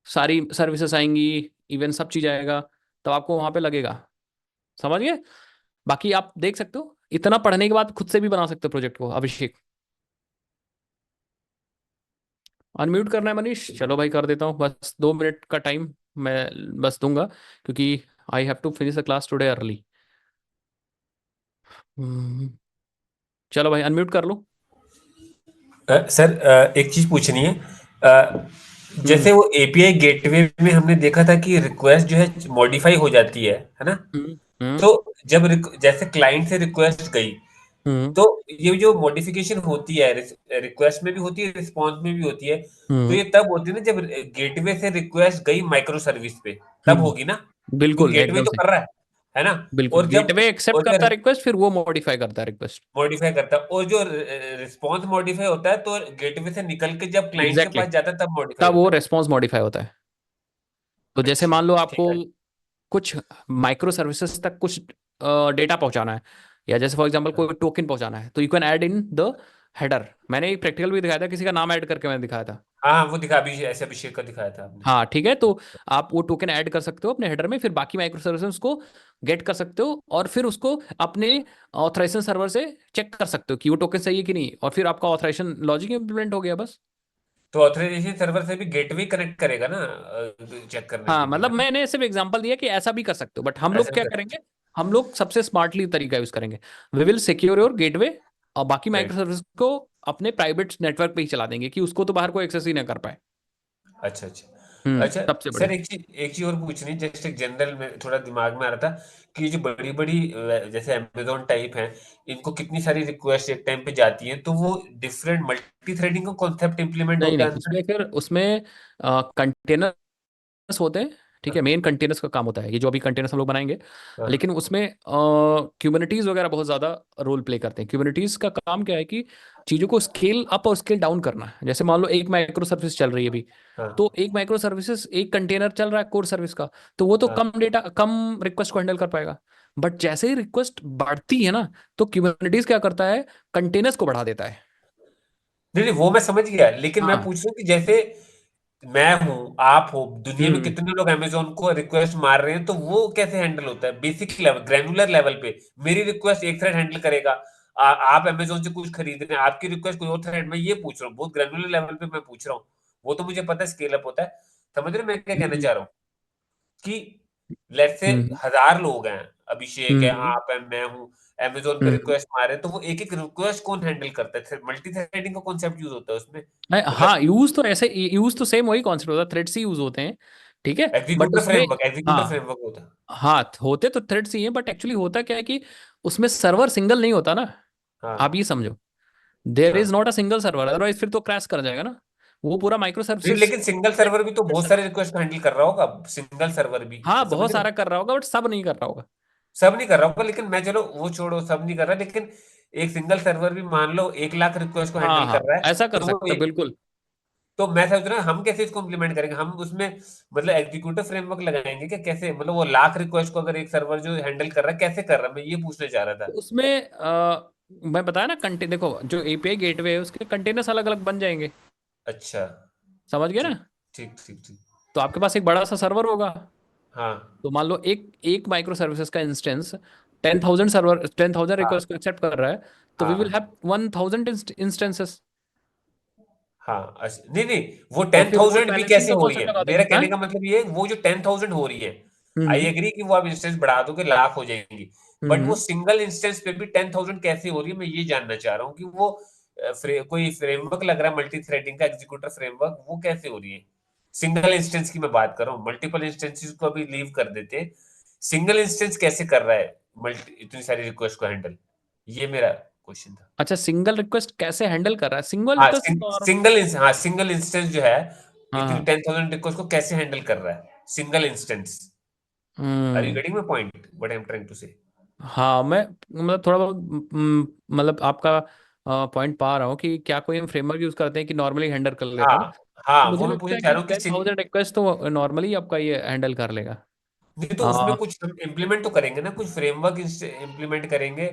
सारी सर्विसेज आएंगी, इवन सब चीज आएगा, तब आपको वहां पे लगेगा। समझ गए? बाकी आप देख सकते हो, इतना पढ़ने के बाद खुद से भी बना सकते हो प्रोजेक्ट को, अभिषेक। अनम्यूट करना है मनीष, चलो भाई कर देता हूँ, बस 2 मिनट का टाइम मैं बस दूंगा, क्योंकि I have to finish the class today early. चलो भाई अनम्यूट कर लो। सर एक चीज पूछनी है। हम्म जैसे वो एपीआई गेटवे में हमने देखा था कि रिक्वेस्ट जो है मॉडिफाई हो जाती है ना। हम्म हम्म तो जब जैसे क्लाइंट से रिक्वेस्ट गई, हम्म तो ये जो मॉडिफिकेशन होती है रिक्वेस्ट में भी होती है, रिस्पॉन्स में भी होती है। तो हम्म ये तब होती है ना जब गेटवे से रिक्वेस्ट गई माइक्रो सर्विस पे, तब होगी हम्म ना, क्योंकि बिल्कुल गेटवे एकदम तो से। कर रहा है ना। बिल्कुल, और जब गेटवे एक्सेप्ट और करता है जब रिक्वेस्ट, फिर वो मॉडिफाई करता है रिक्वेस्ट। मॉडिफाई करता है, और जो रिस्पॉन्स मॉडिफाई होता है तो गेटवे से निकल के जब क्लाइंट के एग्जैक्टली पास exactly. जाता है तब मॉडिफाई तब वो होता है। रेस्पॉन्स मॉडिफाई होता है। तो जैसे अच्छा, मान लो ठीक आपको है। कुछ माइक्रो सर्विसेज तक कुछ डेटा पहुंचाना है, या जैसे फॉर एग्जांपल कोई टोकन पहुंचाना है, तो you can add in the header. मैंने एक प्रैक्टिकल भी दिखाया था, किसी का नाम ऐड करके मैंने दिखाया था। हाँ वो दिखा, अभी ऐसे अभिषेक का दिखाया था आपने। हाँ ठीक है, तो आप वो टोकन ऐड कर सकते हो अपने हेडर में, फिर बाकी माइक्रो सर्विसेज को गेट कर सकते हो, और फिर उसको अपने ऑथराइजेशन सर्वर से चेक कर सकते हो कि वो टोकन सही है कि नहीं, और फिर आपका ऑथराइजेशन लॉजिक इंप्लीमेंट हो गया बस। तो ऑथराइजेशन सर्वर से भी गेटवे कनेक्ट करेगा ना, चेक करने हाँ के लिए, मतलब है ना। मैंने सिर्फ एग्जांपल दिया कि ऐसा भी कर सकते हो, बट हम ऐसे लोग भी क्या कर करेंगे, सकते हम लोग सबसे स्मार्टली तरीका यूज करेंगे। We will secure your gateway, और बाकी हैं। Micro right. सर्विस को अपने प्राइवेट नेटवर्क पे ही चला देंगे, कि उसको तो बाहर कोई एक्सेस ही ना कर पाए। अच्छा अच्छा अच्छा। सबसे सर बढ़िया। एक चीज और पूछनी, जस्ट एक जनरल में थोड़ा दिमाग में आ रहा था कि ये जो बड़ी बड़ी जैसे अमेजोन टाइप है, इनको कितनी सारी रिक्वेस्ट एक टाइम पे जाती हैं, तो वो डिफरेंट मल्टी थ्रेडिंग का कॉन्सेप्ट इंप्लीमेंट नहीं होता नहीं, है अंदर। उसमें फिर उसमें कंटेनर्स होते हैं, ठीक है, मेन कंटेनर्स का काम होता है, ये जो अभी कंटेनर्स हम लोग बनाएंगे। हाँ लेकिन उसमें क्यूबरनेटीज वगैरह बहुत ज़्यादा रोल प्ले करते हैं। क्यूबरनेटीज का काम क्या है कि चीज़ों को स्केल अप और स्केल डाउन करना है। जैसे मान लो एक माइक्रो सर्विस चल रही है अभी, हाँ तो एक माइक्रो सर्विसेज एक कंटेनर चल रहा है कोर सर्विस का, तो वो तो हाँ। कम डेटा कम रिक्वेस्ट को हैंडल कर पाएगा। बट जैसे ही रिक्वेस्ट बढ़ती है ना, तो क्यूबरनेटीज क्या करता है, कंटेनर्स को बढ़ा देता है। नहीं नहीं, वो मैं समझ गया, लेकिन मैं हाँ। पूछ रहा हूँ कि जैसे मैं हूँ, आप हो, दुनिया में हम्म। कितने लोग अमेज़न को रिक्वेस्ट मार रहे हैं, तो वो कैसे हैंडल होता है? बेसिक लेवल, ग्रैन्युलर लेवल पे मेरी रिक्वेस्ट एक थ्रेड हैंडल करेगा। आप अमेज़न से कुछ खरीद रहे हैं, आपकी रिक्वेस्ट कोई और थ्रेड, मैं ये पूछ रहा हूँ, बहुत ग्रैन्युलर लेवल पे मैं पूछ रहा हूँ। वो तो मुझे पता है स्केल अप होता है। समझ रहे हो मैं क्या कहना हम्म। चाह रहा हूँ? कि लेट्स से हम्म। 1000 लोग हैं, अभिषेक है, हम्म। आप हैं, मैं हूँ, अमेज़न पे हम्म। रिक्वेस्ट मार रहे हैं, तो वो एक-एक रिक्वेस्ट कौन हैंडल करता है? मल्टी थ्रेडिंग का कॉन्सेप्ट यूज़ होता है उसमें। मतलब हाँ, यूज तो ऐसे, यूज तो सेम वही कॉन्सेप्ट होता है, थ्रेड्स ही यूज होते हैं। ठीक है। बट उसमें एग्जीक्यूटर हाँ, फ्रेमवर्क होता है। हाँ होते तो थ्रेड्स ही हैं, बट एक्चुअली होता क्या है कि उसमें सर्वर सिंगल नहीं होता ना। हाँ, आप ये समझो, देर हाँ। Is not a single server, otherwise फिर तो क्रैश कर जाएगा ना। वो पूरा माइक्रो नहीं, सर्विसेज। लेकिन सिंगल सर्वर भी तो बहुत सारे रिक्वेस्ट को हैंडल कर रहा होगा, सिंगल सर्वर भी, हाँ, समझ बहुत रहे हो? सारा कर रहा होगा बट सब नहीं कर रहा होगा। सब नहीं कर रहा होगा, लेकिन मैं, चलो वो छोड़ो, सब नहीं कर रहा, लेकिन एक सिंगल सर्वर भी मान लो 1 लाख रिक्वेस्ट को हाँ हैंडल हाँ, कर रहा है, ऐसा कर तो वो सकते हो बिल्कुल। तो मैं सोच रहा हूँ हम कैसे इसको इम्प्लीमेंट करेंगे? हम उसमें मतलब एग्जीक्यूटिव फ्रेमवर्क लगाएंगे क्या? कैसे, मतलब वो लाख रिक्वेस्ट को अगर एक सर्वर जो हैंडल कर रहा है, कैसे कर रहा है? मैं ये पूछना चाह रहा तो था। उसमें मैं बताया ना, देखो जो एपीआई गेटवे है उसके कंटेनर्स अलग अलग बन जाएंगे। अच्छा। समझ गए ना। ठीक ठीक ठीक ठीक। तो आपके पास एक बड़ा सा सर्वर होगा। हाँ तो मान लो एक एक माइक्रो सर्विसेज का इंस्टेंस 10,000 हाँ रिक्वेस्ट को एक्सेप्ट कर रहा है, तो वी विल हाँ हैव 1,000 इंस्टेंसेस। हाँ। अच्छा, नहीं नहीं, वो और टेन फिर लोड थाउजेंड भी बैलेंसिंग कैसे का हो रही कॉन्सेप्ट है? लगा मेरा देंगे। हाँ। कहने का मतलब ये है, वो जो 10,000 हो रही है, आई हम्म। एग्री कि वो आप इंस्टेंस बढ़ा दोगे लाख हो जाएंगी, बट वो हम्म। सिंगल इंस्टेंस पे भी 10,000 कैसे हो रही है? मैं ये जानना चाह रहा हूँ कि वो कोई फ्रेमवर्क लग रहा है मल्टी थ्रेडिंग का, एग्जीक्यूटर फ्रेमवर्क, वो कैसे हो रही है? सिंगल इंस्टेंस की मैं बात कर रहा हूँ, मल्टीपल इंस्टेंसेस को अभी लीव कर देते हैं। सिंगल इंस्टेंस कैसे कर रहा है मल्टी इतनी सारी रिक्वेस्ट को हैंडल? ये मेरा क्वेश्चन था। अच्छा, सिंगल रिक्वेस्ट कैसे हैंडल कर रहा है? सिंगल हाँ, रिक्वेस्ट नॉर्मल। सिंगल इंस्टेंस जो है, हाँ इतनी हाँ। 10,000 रिक्वेस्ट को कैसे हैंडल कर रहा है? Single instance. Are you hmm. Getting my point, what I am trying to say? हाँ, मैं मतलब थोड़ा बहुत मतलब आपका पॉइंट पा रहा हूँ कि क्या कोई हम फ्रेमवर्क यूज करते हैं कि नॉर्मली हैंडल कर लेता है ना। हाँ हाँ, तो मुझे वो मैं लगता पूछना है चाह कि रहा हूँ कि 10,000 रिक्वेस्ट तो नॉर्मली आपका ये हैंडल कर लेगा। नहीं तो उसमें हाँ। कुछ हम इम्प्लीमेंट तो करेंगे ना, कुछ फ्रेमवर्क इम्प्लीमेंट करेंगे।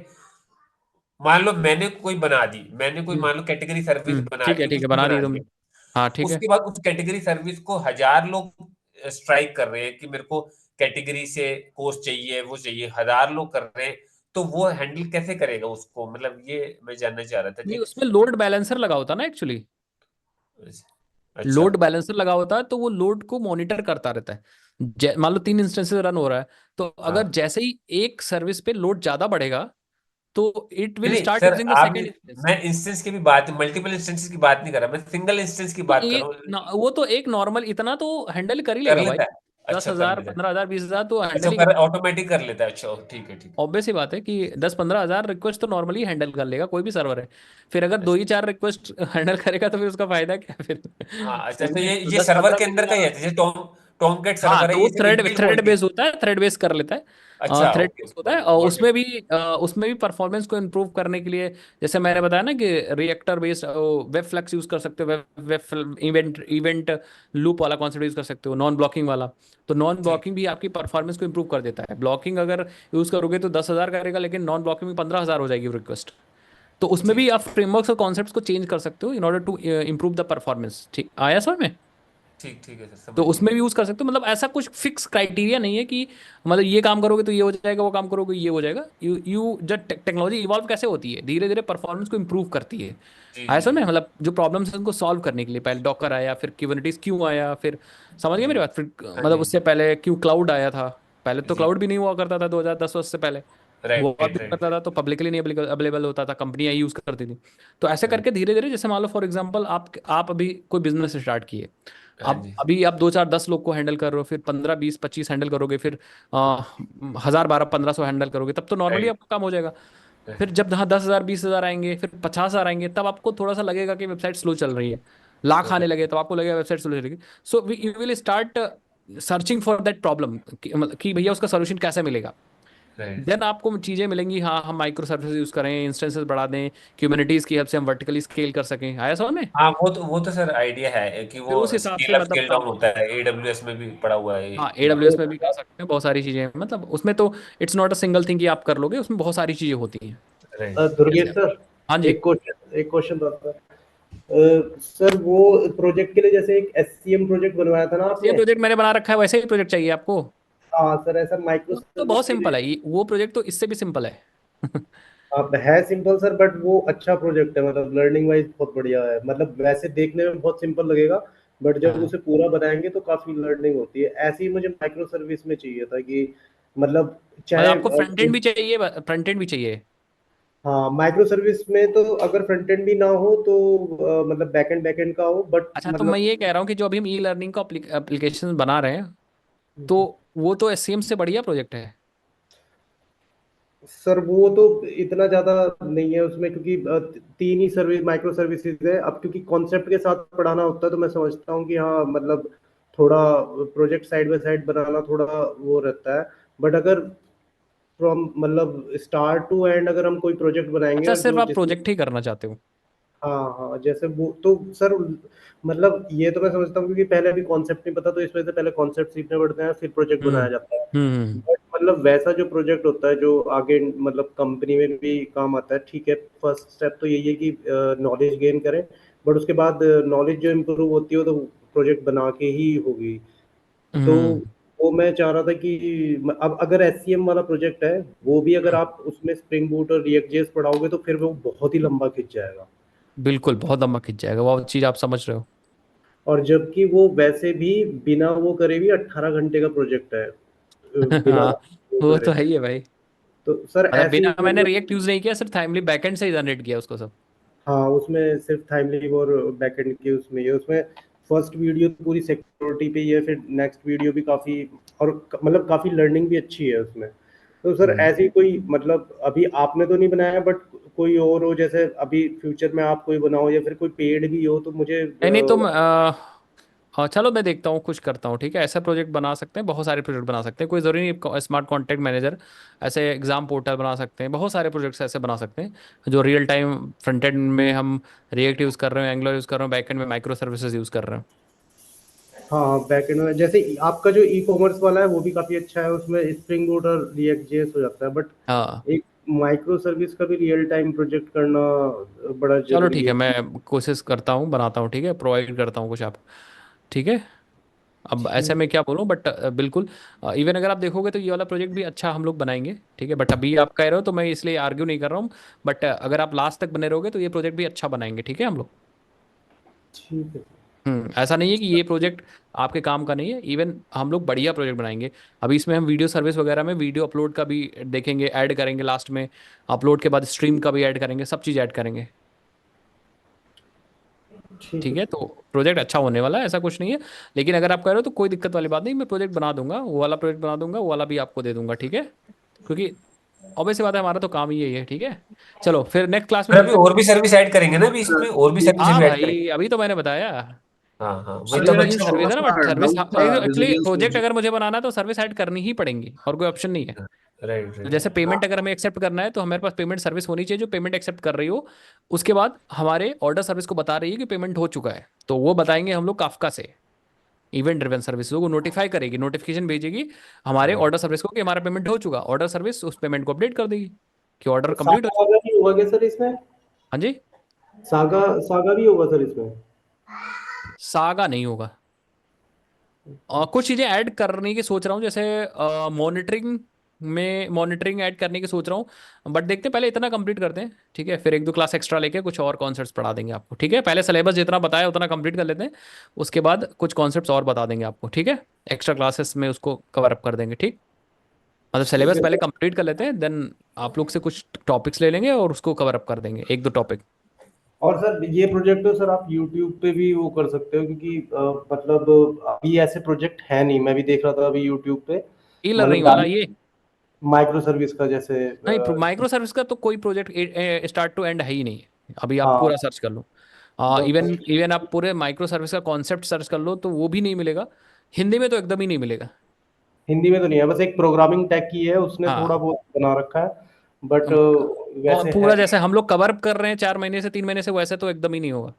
मान लो मैंने कोई बना दी, मैंने कोई मान लो कैटेगरी सर्विस बना ठीक दी, है, ठीक कुछ है, भी बना बना दी तुमने। दिया। हाँ ठीक है। उसके बाद उस कैटेगरी सर्विस को 1,000 लोग स्ट्राइक कर रहे हैं कि मेरे को कैटेगरी से कोर्स चाहिए, वो चाहिए, 1,000 लोग कर रहे हैं, तो वो हैंडल कैसे करेगा उसको? मतलब ये मैं जानना चाह रहा था नहीं, कि उसमें लोड बैलेंसर लगा होता है ना एक्चुअली। अच्छा। लोड बैलेंसर लगा होता है तो वो लोड को मॉनिटर करता रहता है। मान लो 3 इंस्टेंसेस रन हो रहा है, तो अगर हाँ, जैसे ही एक सर्विस पे लोड ज्यादा बढ़ेगा, तो इट नहीं विल नहीं स्टार्ट सर, यूजिंग द आप सेकेंड इंस्टेंस। मैं इंस्टेंस की भी बात, मल्टीपल इंस्टेंस की बात नहीं कर रहा, मैं सिंगल इंस्टेंस की तो बात कर रहा हूँ। वो तो एक नॉर्मल इतना तो हैंडल कर ही कर लेगा भाई। लेता है? दस अच्छा, कर हजार लेता है। 15,000 20,000 तो अच्छा, हैंडल ही कर कर। ऑटोमेटिक कर लेता है, अच्छा, ठीक है, ठीक है। ऑब्वियस ही बात है कि 10-15 हजार रिक्वेस्ट तो नॉर्मली हैंडल कर लेगा कोई भी सर्वर है। फिर अगर दो अच्छा। ही चार रिक्वेस्ट हैंडल करेगा तो फिर उसका फायदा क्या है फिर। हाँ, अच्छा, तो उसमें ये दस सर्वर पंद्रह के बीस अंदर का ही हजार है, जैसे टॉमकैट हाँ, सर्वर है, तो ये वो सिर्फ thread inbuilt thread holding. Base होता है, थ्रेड बेस कर लेता है। अच्छा, थ्रेड ओके, बेस होता है, और गॉट इट। उसमें भी परफॉर्मेंस को इम्प्रूव करने के लिए, जैसे मैंने बताया ना कि reactor based web flux use कर सकते हो, web web event event loop वाला कॉन्सेप्ट यूज कर सकते हो, नॉन ब्लॉकिंग वाला। तो नॉन ठीक। ब्लॉकिंग भी आपकी परफॉर्मेंस को इम्प्रूव कर देता है। ब्लॉकिंग अगर यूज करोगे तो 10,000 करेगा, लेकिन नॉन ब्लॉकिंग में 15,000 हो जाएगी रिक्वेस्ट। तो उसमें ठीक भी आप फ्रेमवर्क्स और कॉन्सेप्ट्स को चेंज कर सकते हो in order to improve the performance. ठीक आया समझ में। ठीक ठीक है सर, तो समझ गया। उसमें भी यूज कर सकते हो, मतलब ऐसा कुछ फिक्स क्राइटेरिया नहीं है कि मतलब ये काम करोगे तो ये हो जाएगा, वो काम करोगे ये हो जाएगा। यू जब टेक्नोलॉजी इवॉल्व कैसे होती है, धीरे धीरे परफॉर्मेंस को इम्प्रूव करती है। जी जी ऐसा जी में मतलब जो प्रॉब्लम्स हैं उनको सॉल्व करने के लिए पहले डॉकर आया, फिर क्यूबरनेटीज क्यों आया, फिर समझ गए जी। मेरी बात, फिर हाँ मतलब जी। उससे पहले क्यों क्लाउड आया था। पहले तो जी। क्लाउड भी नहीं हुआ करता था 2010 से पहले। राइट हुआ भी राइट। करता था तो पब्लिकली नहीं अवेलेबल होता था, कंपनियां यूज करती थी। तो ऐसे हाँ करके धीरे धीरे, जैसे मान लो फॉर एग्जांपल आप अभी कोई बिजनेस स्टार्ट किए। हाँ अब जी। अभी आप 2 4 10 लोग को हैंडल कर रहे हो, फिर 15 20 25 हैंडल करोगे, फिर 1,000 12 1500 हैंडल करोगे, तब तो नॉर्मली राइट। आपका काम हो जाएगा। फिर जब जहाँ 10,000 20,000 आएंगे, फिर 50,000 आएंगे, तब आपको थोड़ा सा लगेगा कि वेबसाइट स्लो चल रही है। लाख ओके। आने लगे तब आपको लगेगा वेबसाइट स्लो चलेगी। So you will start searching for that problem कि भैया उसका सोल्यूशन कैसे मिलेगा। राइट। देन आपको चीज़ें मिलेंगी, हाँ हम माइक्रो सर्विस यूज़ करें, इंस्टेंसेस बढ़ा दें, क्यूबिनिटीज़ की हेल्प से हम वर्टिकली स्केल कर सकें, आया समझ में। हाँ, वो तो सर आइडिया है कि फिर वो उस हिसाब से स्केल अप मतलब स्केल काम। डाउन होता है, एडब्ल्यूएस में भी पड़ा हुआ है हाँ ये AWS में भी कर सकते हैं, बहुत सारी चीज़ें हैं, मतलब उसमें तो it's not a single thing कि आप कर लोगे, उसमें बहुत सारी चीज़ें होती हैं। राइट। दुर्गेश जैसे सर, हाँ जी, एक क्वेश्चन था सर। सर वो प्रोजेक्ट के लिए जैसे एक एससीएम प्रोजेक्ट बनवाया था ना सेम आपने। प्रोजेक्ट मैंने बना रखा है, वैसे ही प्रोजेक्ट चाहिए आपको। हाँ सर, ऐसा माइक्रो वो तो बहुत सर्विस के सिंपल लिए। है, वो प्रोजेक्ट तो इससे भी सिंपल है। अब है सिंपल सर, बट वो अच्छा प्रोजेक्ट है, मतलब लर्निंग वाइज बहुत बढ़िया है, मतलब वैसे देखने में बहुत सिंपल लगेगा, बट जब हाँ उसे पूरा बनाएंगे तो काफी लर्निंग होती है। ऐसे ही मुझे माइक्रो सर्विस में चाहिए था कि मतलब मतलब चाहे आपको फ्रंट एंड भी चाहिए, फ्रंट एंड भी चाहिए। हाँ, माइक्रो सर्विस में तो अगर फ्रंट एंड भी ना हो तो मतलब बैक एंड का हो, बट अच्छा तो मैं मतलब ये कह रहा हूँ कि जो अभी हम ई लर्निंग का एप्लीकेशन बना रहे हैं, तो वो तो एससीएम से बढ़िया प्रोजेक्ट है। सर वो तो इतना ज्यादा नहीं है उसमें, क्योंकि तीन ही सर्विस माइक्रो सर्विसेज है। अब क्योंकि कॉन्सेप्ट के साथ पढ़ाना होता है तो मैं समझता हूँ कि हाँ मतलब थोड़ा प्रोजेक्ट साइड बाय साइड बनाना थोड़ा वो रहता है। बट अगर फ्रॉम मतलब स्टार्ट टू एंड अगर हम कोई प्रोजेक्ट बनाएंगे अच्छा और सिर्फ जो आप जिसमें प्रोजेक्ट ही करना चाहते हो। हाँ हाँ, जैसे वो तो सर मतलब ये तो मैं समझता हूँ क्योंकि पहले अभी कॉन्सेप्ट नहीं पता, तो इस वजह से पहले कॉन्सेप्ट सीखने पड़ते हैं फिर प्रोजेक्ट हम्म बनाया जाता है। हम्म। बट मतलब वैसा जो प्रोजेक्ट होता है जो आगे मतलब कंपनी में भी काम आता है, ठीक है, फर्स्ट स्टेप तो यही है कि नॉलेज गेन करें, बट उसके बाद नॉलेज जो इम्प्रूव होती है वो तो प्रोजेक्ट बना के ही होगी। तो हम्म वो मैं चाह रहा था कि अब अगर एससीएम वाला प्रोजेक्ट है, वो भी अगर आप उसमें स्प्रिंग बूट और रिएक्ट जेएस पढ़ाओगे तो फिर वो बहुत ही लंबा खिंच जाएगा। बिल्कुल बहुत लंबा खिंच जाएगा, वो चीज़ आप समझ रहे हो। और जबकि वो वैसे भी बिना वो करे भी 18 घंटे का प्रोजेक्ट है, बिना हाँ वो वो तो करे। है ही है भाई। तो सर मतलब ऐसे ही बिना मैंने मतलब रिएक्ट यूज नहीं किया, सिर्फ टाइमली बैकएंड से ही जनरेट किया उसको सब। हाँ, उसमें सिर्फ टाइमली और बैकएंड की उसमें ये उसमें फर्स्ट वीडियो तो पूरी सिक्योरिटी पे ही है, फिर नेक्स्ट वीडियो भी काफी और मतलब काफी लर्निंग भी अच्छी है उसमें। तो सर हम्म। ऐसी कोई मतलब अभी आपने तो नहीं बनाया, बट कोई और हो जैसे अभी फ्यूचर में आप कोई बनाओ या फिर कोई पेड भी हो तो मुझे नहीं नहीं तुम हाँ चलो मैं देखता हूँ, कुछ करता हूँ, ठीक है। ऐसा प्रोजेक्ट बना सकते हैं, बहुत सारे प्रोजेक्ट बना सकते हैं, कोई ज़रूरी नहीं स्मार्ट कॉन्टैक्ट मैनेजर, ऐसे एग्जाम पोर्टल बना सकते हैं, बहुत सारे प्रोजेक्ट्स ऐसे बना सकते हैं जो रियल टाइम फ्रंट एंड में हम रिएक्ट यूज़ कर रहे हैं, एंगुलर यूज़ कर रहे हैं, बैक एंड में माइक्रो सर्विसेज यूज़ कर रहे हैं। हाँ बैकएंड में जैसे आपका जो ई कॉमर्स वाला है वो भी काफी अच्छा है, उसमें स्प्रिंग बूट और रिएक्ट जेएस हो जाता है, बट हाँ एक माइक्रो सर्विस का भी रियल टाइम प्रोजेक्ट करना बड़ा चलो जरूरी ठीक है। है, मैं कोशिश करता हूँ, बनाता हूँ, ठीक है, प्रोवाइड करता हूँ कुछ आप, ठीक है। अब ऐसे ठीक। में क्या बोलूँ, बट बिल्कुल इवन अगर आप देखोगे तो ये वाला प्रोजेक्ट भी अच्छा हम लोग बनाएंगे, ठीक है। बट अभी आप कह रहे हो तो मैं इसलिए आर्ग्यू नहीं कर रहा हूँ, बट अगर आप लास्ट तक बने रहोगे तो ये प्रोजेक्ट भी अच्छा बनाएंगे, ठीक है हम लोग। ठीक है। ऐसा नहीं है कि ये प्रोजेक्ट आपके काम का नहीं है, इवन हम लोग बढ़िया प्रोजेक्ट बनाएंगे। अभी इसमें हम वीडियो सर्विस वगैरह में वीडियो अपलोड का भी देखेंगे, ऐड करेंगे लास्ट में, अपलोड के बाद स्ट्रीम का भी ऐड करेंगे, सब चीज़ ऐड करेंगे, ठीक ठीक है। है। तो प्रोजेक्ट अच्छा होने वाला है, ऐसा कुछ नहीं है। लेकिन अगर आप कह रहे हो तो कोई दिक्कत वाली बात नहीं, मैं प्रोजेक्ट बना दूंगा, वो वाला प्रोजेक्ट बना दूंगा, वो वाला भी आपको दे दूंगा, ठीक है। क्योंकि ऑब्वियस सी बात है, हमारा तो काम ही यही है, ठीक है। चलो फिर नेक्स्ट क्लास में फिर अभी मिलते हैं। और भी सर्विस ऐड करेंगे ना, अभी इसमें और भी सर्विस हाँ अभी ऐड करेंगे। भाई अभी तो मैंने बताया, हाँ हाँ, वही सर तो यार, मैं तीन एक पूछ सर्विस छोटा है ना, सा बट सर्विस डाउट था एक्चुअली रेजिलियंस में प्रोजेक्ट मुझे। अगर मुझे बनाना है तो सर्विस ऐड करनी ही पड़ेंगी, और कोई ऑप्शन नहीं है। रहा। राइट तो राइट। जैसे पेमेंट अगर हमें एक्सेप्ट करना है तो हमारे पास पेमेंट सर्विस होनी चाहिए जो पेमेंट एक्सेप्ट कर रही हो, उसके बाद हमारे ऑर्डर सर्विस को बता रही है कि पेमेंट हो चुका है, तो वो बताएंगे हम लोग काफका से। इवेंट ड्रिवन सर्विस को नोटिफाई करेगी, नोटिफिकेशन भेजेगी हमारे राइट। ऑर्डर सर्विस को कि हमारा पेमेंट हो चुका, ऑर्डर सर्विस उस पेमेंट को अपडेट कर देगी कि ऑर्डर तो कंप्लीट हो सागा चुका। वागा भी होगा क्या सर इसमें? हाँ जी। सागा सागा भी होगा सर इसमें? सागा नहीं होगा। कुछ चीज़ें ऐड करने की सोच रहा हूँ, जैसे मॉनिटरिंग में मॉनिटरिंग ऐड करने की सोच रहा हूँ, बट देखते हैं पहले इतना कंप्लीट करते हैं, ठीक है। फिर एक दो क्लास एक्स्ट्रा लेके कुछ और कॉन्सेप्ट्स पढ़ा देंगे आपको, ठीक है। पहले सिलेबस जितना बताया उतना कंप्लीट कर लेते हैं, उसके बाद कुछ कॉन्सेप्ट्स और बता देंगे आपको, ठीक है। एक्स्ट्रा क्लासेस में उसको कवर अप कर देंगे, ठीक। मतलब ठीक सिलेबस है पहले सर। कंप्लीट कर लेते हैं, देन आप लोग से कुछ टॉपिक्स ले लेंगे और उसको कवर अप कर देंगे, एक दो टॉपिक। और सर ये प्रोजेक्ट तो सर आप यूट्यूब पे भी वो कर सकते हो, क्योंकि मतलब अभी ऐसे प्रोजेक्ट है नहीं, मैं भी देख रहा था अभी यूट्यूब पे, ई मतलब लर्निंग वाला ये। माइक्रो सर्विस का जैसे नहीं माइक्रो सर्विस का तो कोई प्रोजेक्ट स्टार्ट टू एंड है ही नहीं है, अभी आप हाँ पूरा सर्च कर लो। बस इवन इवन आप पूरे माइक्रो सर्विस का कॉन्सेप्ट सर्च कर लो तो वो भी नहीं मिलेगा। हिंदी में तो एकदम ही नहीं मिलेगा। हिंदी में तो नहीं है, बस एक प्रोग्रामिंग टैग की है उसने, थोड़ा हाँ, बहुत बना रखा है, बट और वैसे है। पूरा जैसे हम लोग कवर अप कर रहे हैं 4 महीने से 3 महीने से, वैसे तो एकदम ही नहीं होगा।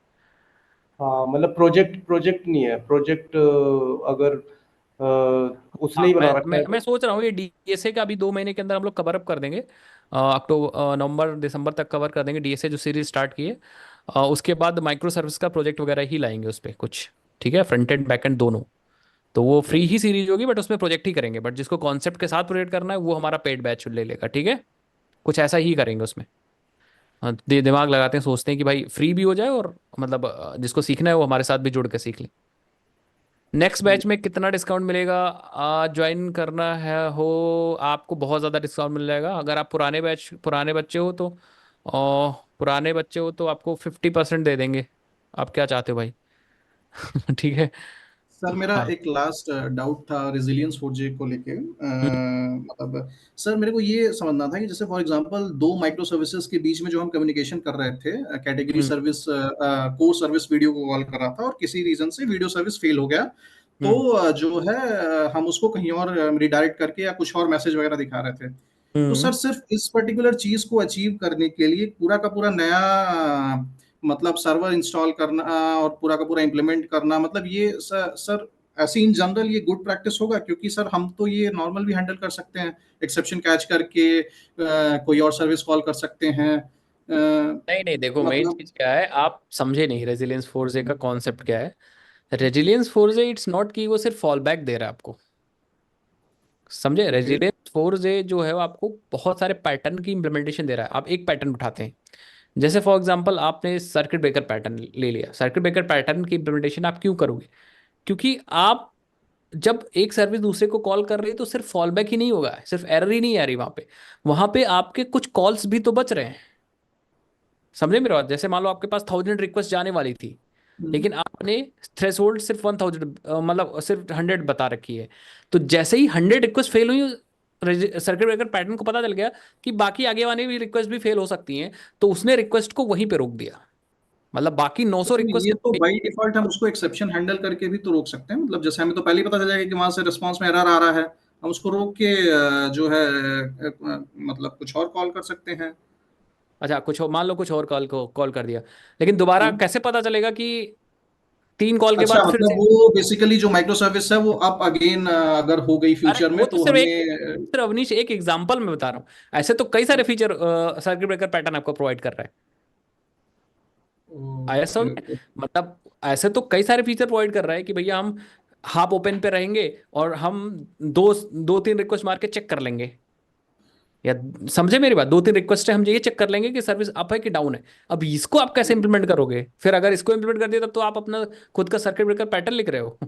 हाँ मतलब प्रोजेक्ट प्रोजेक्ट नहीं है, प्रोजेक्ट अगर उसने हाँ, ही बना मैं रखा मैं है मैं तो। सोच रहा हूँ ये डीएसए का अभी 2 महीने के अंदर हम लोग कवर अप कर देंगे। अक्टूबर नवंबर दिसंबर तक कवर कर देंगे डीएसए जो सीरीज स्टार्ट की है। उसके बाद माइक्रो सर्विस का प्रोजेक्ट वगैरह ही लाएंगे उस पर कुछ। ठीक है, फ्रंट एंड बैक एंड दोनों। तो वो फ्री ही सीरीज होगी, बट उसमें प्रोजेक्ट ही करेंगे, बट जिसको कॉन्सेप्ट के साथ प्रोजेक्ट करना है वो हमारा पेड बैच ले लेगा। ठीक है, कुछ ऐसा ही करेंगे उसमें। दिमाग लगाते हैं, सोचते हैं कि भाई फ्री भी हो जाए, और मतलब जिसको सीखना है वो हमारे साथ भी जुड़ के सीख ले। नेक्स्ट बैच में कितना डिस्काउंट मिलेगा? ज्वाइन करना है हो आपको, बहुत ज़्यादा डिस्काउंट मिल जाएगा। अगर आप पुराने बच्चे हो तो, और पुराने बच्चे हो तो आपको 50% दे देंगे। आप क्या चाहते हो भाई? ठीक है। सर मेरा हाँ। एक लास्ट डाउट था रेजिलियंस 4G को लेके, हम्म। मतलब सर मेरे को ये समझना था कि जैसे फॉर एग्जांपल दो माइक्रो सर्विसेज के बीच में जो हम कम्युनिकेशन कर रहे थे, कैटेगरी हम्म। सर्विस कोर सर्विस वीडियो को कॉल कर रहा था और किसी रीजन से वीडियो सर्विस फेल हो गया, तो हम्म। जो है हम उसको कहीं और रिडायरेक्ट करके या कुछ और मैसेज वगैरह दिखा रहे थे। तो हम्म। सर सिर्फ इस पर्टिकुलर चीज को अचीव करने के लिए पूरा का पूरा नया मतलब सर्वर इंस्टॉल करना और पूरा का पूरा इम्प्लीमेंट करना, मतलब ये सर ऐसे इन जनरल ये गुड प्रैक्टिस होगा? क्योंकि सर हम तो ये नॉर्मल भी हैंडल कर सकते हैं, एक्सेप्शन कैच करके कोई और सर्विस कॉल कर सकते हैं, नहीं नहीं, देखो मेन मतलब। चीज क्या है, आप समझे नहीं रेजिलियंस फोर्जे का कॉन्सेप्ट क्या है। रेजिलियंस फोर्जे इट्स नॉट कि वो सिर्फ फॉल बैक दे रहा है आपको। समझे? ओके। रेजिलियंस फोर्जे जो है वो आपको बहुत सारे पैटर्न की इंप्लीमेंटेशन दे रहा है। आप एक पैटर्न उठाते हैं, जैसे फॉर एग्जांपल आपने सर्किट ब्रेकर पैटर्न ले लिया। सर्किट ब्रेकर पैटर्न की इंप्लीमेंटेशन आप क्यों करोगे? क्योंकि आप जब एक सर्विस दूसरे को कॉल कर रही है तो सिर्फ फॉल बैक ही नहीं होगा, सिर्फ एरर ही नहीं आ रही वहां पे आपके कुछ कॉल्स भी तो बच रहे हैं। समझे मेरी बात? जैसे मान लो आपके पास 1000 रिक्वेस्ट जाने वाली थी, लेकिन आपने थ्रेशोल्ड सिर्फ 1000, मतलब सिर्फ 100 बता रखी है। तो जैसे ही 100 रिक्वेस्ट फेल हुई, सर्किट ब्रेकर पैटर्न को पता चल गया कि बाकी आगे वाली भी रिक्वेस्ट भी फेल हो सकती हैं, तो उसने रिक्वेस्ट को वहीं पे रोक दिया। मतलब बाकी 900 तो रिक्वेस्ट ये तो के। बाई डिफॉल्ट हम उसको एक्सेप्शन हैंडल करके भी तो रोक सकते हैं, मतलब जैसे हमें तो पहले ही पता चल जाएगा कि वहां से रिस्पांस में एरर आ रहा है, हम उसको रोक के जो है मतलब कुछ और कॉल कर सकते हैं। अच्छा, कुछ और मान लो, कुछ और कॉल कर दिया, लेकिन दोबारा हम्म। कैसे पता चलेगा कि 3 कॉल के अच्छा, बाद फिर मतलब से? वो बेसिकली जो माइक्रो सर्विस है वो अप अगेन अगर हो गई अरे फ्यूचर में वो तो तो सिर्फ एक, हमें। सिर्फ अवनीश एक एग्जांपल में बता रहा हूँ। ऐसे तो कई सारे फीचर सर्किट ब्रेकर पैटर्न आपको प्रोवाइड कर रहा है। आया समझ ओके में? ओके। मतलब ऐसे तो कई सारे फीचर प्रोवाइड कर रहा है कि भैया हम हाफ ओपन पे रहेंगे, और हम दो दो तीन रिक्वेस्ट मार के चेक कर लेंगे। या समझे मेरी बात? 2-3 रिक्वेस्ट है, हम ये चेक कर लेंगे कि सर्विस अप है कि डाउन है। अब इसको आप कैसे इंप्लीमेंट करोगे? फिर अगर इसको इंप्लीमेंट कर दिया तब तो आप अपना खुद का सर्किट ब्रेकर पैटर्न लिख रहे हो।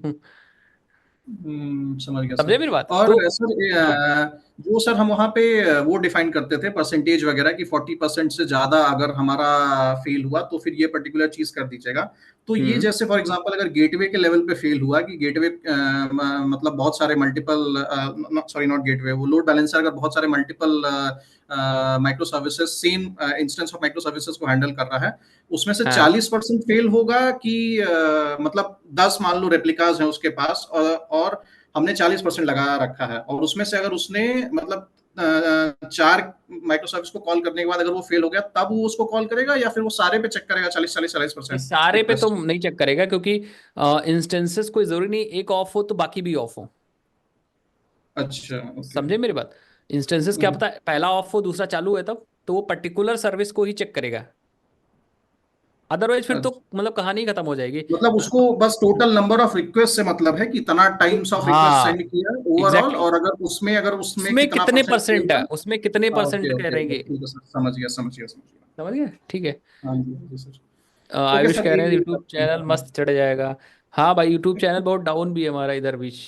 समझ गया समझे सर। मेरी बात? और तो सर हाँ। जो सर हम वहाँ पे वो डिफाइन करते थे परसेंटेज वगैरह की 40% से ज्यादा अगर हमारा फेल हुआ तो फिर ये पर्टिकुलर चीज कर दीजिएगा। तो ये हम्म। जैसे फॉर एग्जांपल अगर गेटवे के लेवल पे फेल हुआ कि गेटवे मतलब बहुत सारे मल्टीपल, सॉरी नॉट गेटवे, वो लोड बैलेंसर अगर बहुत सारे multiple micro services same instance of micro services को हैंडल कर रहा है, उसमें से हाँ। 40% फेल होगा कि मतलब 10 मान लो रेप्लिकाज हैं उसके पास, और हमने 40% लगा रखा है, और उसमें से अगर उसने मतलब 4 माइक्रो सर्विस को कॉल करने के बाद अगर वो फेल हो गया तब वो उसको कॉल करेगा, या फिर वो सारे पे चेक करेगा 40-40-40% इस सारे पे तो रिक्वेस्ट? नहीं चेक करेगा, क्योंकि इंस्टेंसेस कोई जरूरी नहीं एक ऑफ हो तो बाकी भी ऑफ हो। अच्छा ओके। समझे मेरी बात? इंस्टेंसेस क्या पता है, पहला ऑफ हो दूसरा चालू है, तब तो वो पर्टिकुलर सर्विस को ही चेक करेगा। अदरवाइज फिर तो अच्छा, मतलब कहानी खत्म हो जाएगी। मतलब उसको बस टोटल नंबर ऑफ रिक्वेस्ट से मतलब है कि इतना टाइम्स ऑफ रिक्वेस्ट हाँ, सेंड किया ओवरऑल, एग्जैक्टली। और अगर उसमें उसमें कितना कितने परसेंट फेल परसेंट है, हुआ। उसमें कितने हाँ, ओके परसेंट ओके ओके, करेंगे। ठीक है सर, समझ गया समझ गया समझ गया। समझ गए? ठीक है। हाँ जी हाँ जी सर। ओके आयुष सर, कह रहे हैं यही यूट्यूब चैनल मस्त चढ़ जाएगा। हाँ भाई, यूट्यूब चैनल बहुत डाउन भी है हमारा इधर बीच।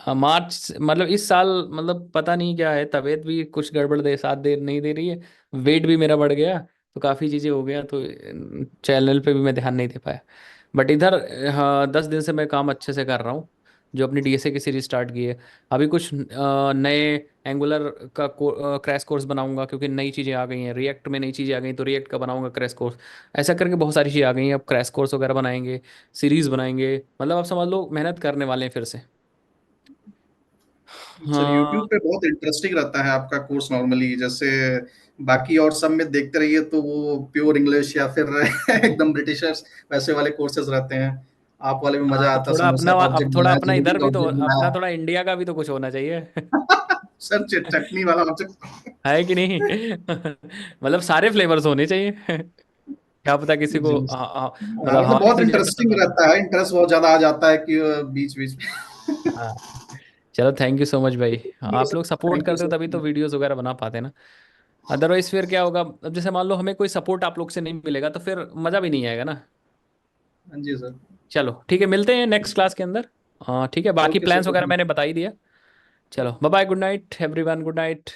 मार्च मतलब इस साल, मतलब पता नहीं क्या है, तबीयत भी कुछ गड़बड़ दे साथ दे नहीं दे रही है। वेट भी मेरा बढ़ गया, तो काफ़ी चीज़ें हो गया, तो चैनल पे भी मैं ध्यान नहीं दे पाया। बट इधर हाँ, 10 दिन से मैं काम अच्छे से कर रहा हूँ, जो अपनी डीएसए की सीरीज स्टार्ट की है। अभी कुछ नए एंगुलर का क्रैश कोर्स बनाऊंगा, क्योंकि नई चीज़ें आ गई हैं, रिएक्ट में नई चीज़ें आ गई, तो रिएक्ट का बनाऊंगा क्रैश कोर्स। ऐसा करके बहुत सारी चीज़ें आ गई हैं, अब क्रैश कोर्स वगैरह बनाएंगे, सीरीज बनाएंगे। मतलब आप समझ लो मेहनत करने वाले हैं फिर से। सर यूट्यूब हाँ पे बहुत इंटरेस्टिंग रहता है आपका कोर्स नॉर्मली, जैसे बाकी और सब में देखते रहिए तो वो प्योर इंग्लिश या फिर एकदम ब्रिटिशर्स वैसे वाले कोर्सेज रहते हैं। आप वाले में हाँ, मजा तो आता है, थोड़ा समोसा अपना का अब ऑब्जेक्ट थोड़ा बनाया, अपना जलेबी इधर का भी तो, ऑब्जेक्ट अपना बनाया। थोड़ा इंडिया का भी तो कुछ होना चाहिए। सर चटनी वाला ऑब्जेक्ट। है कि नहीं? मतलब सारे फ्लेवर्स होने चाहिए। क्या पता किसी को, जी। हाँ हाँ, हाँ, मतलब मतलब हमारे बहुत इंडिया पसंद इंटरेस्टिंग आता है। रहता है, इंटरेस्ट बहुत ज्यादा आ जाता है कि बीच बीच में। हाँ, चलो थैंक यू सो मच भाई। आप लोग सपोर्ट थैंक यू करते हो तभी तो सर। वीडियोस वगैरह बना पाते हैं ना। अदरवाइज फिर क्या होगा, अब जैसे मान लो हमें कोई सपोर्ट आप लोग से नहीं मिलेगा तो फिर मजा भी नहीं आएगा ना। हाँ जी सर। चलो ठीक है, मिलते हैं नेक्स्ट क्लास के अंदर। हाँ ठीक है, बाकी ओके सर, प्लान्स वगैरह गुड। मैंने बता ही दिया। चलो bye bye, good night everyone, good night.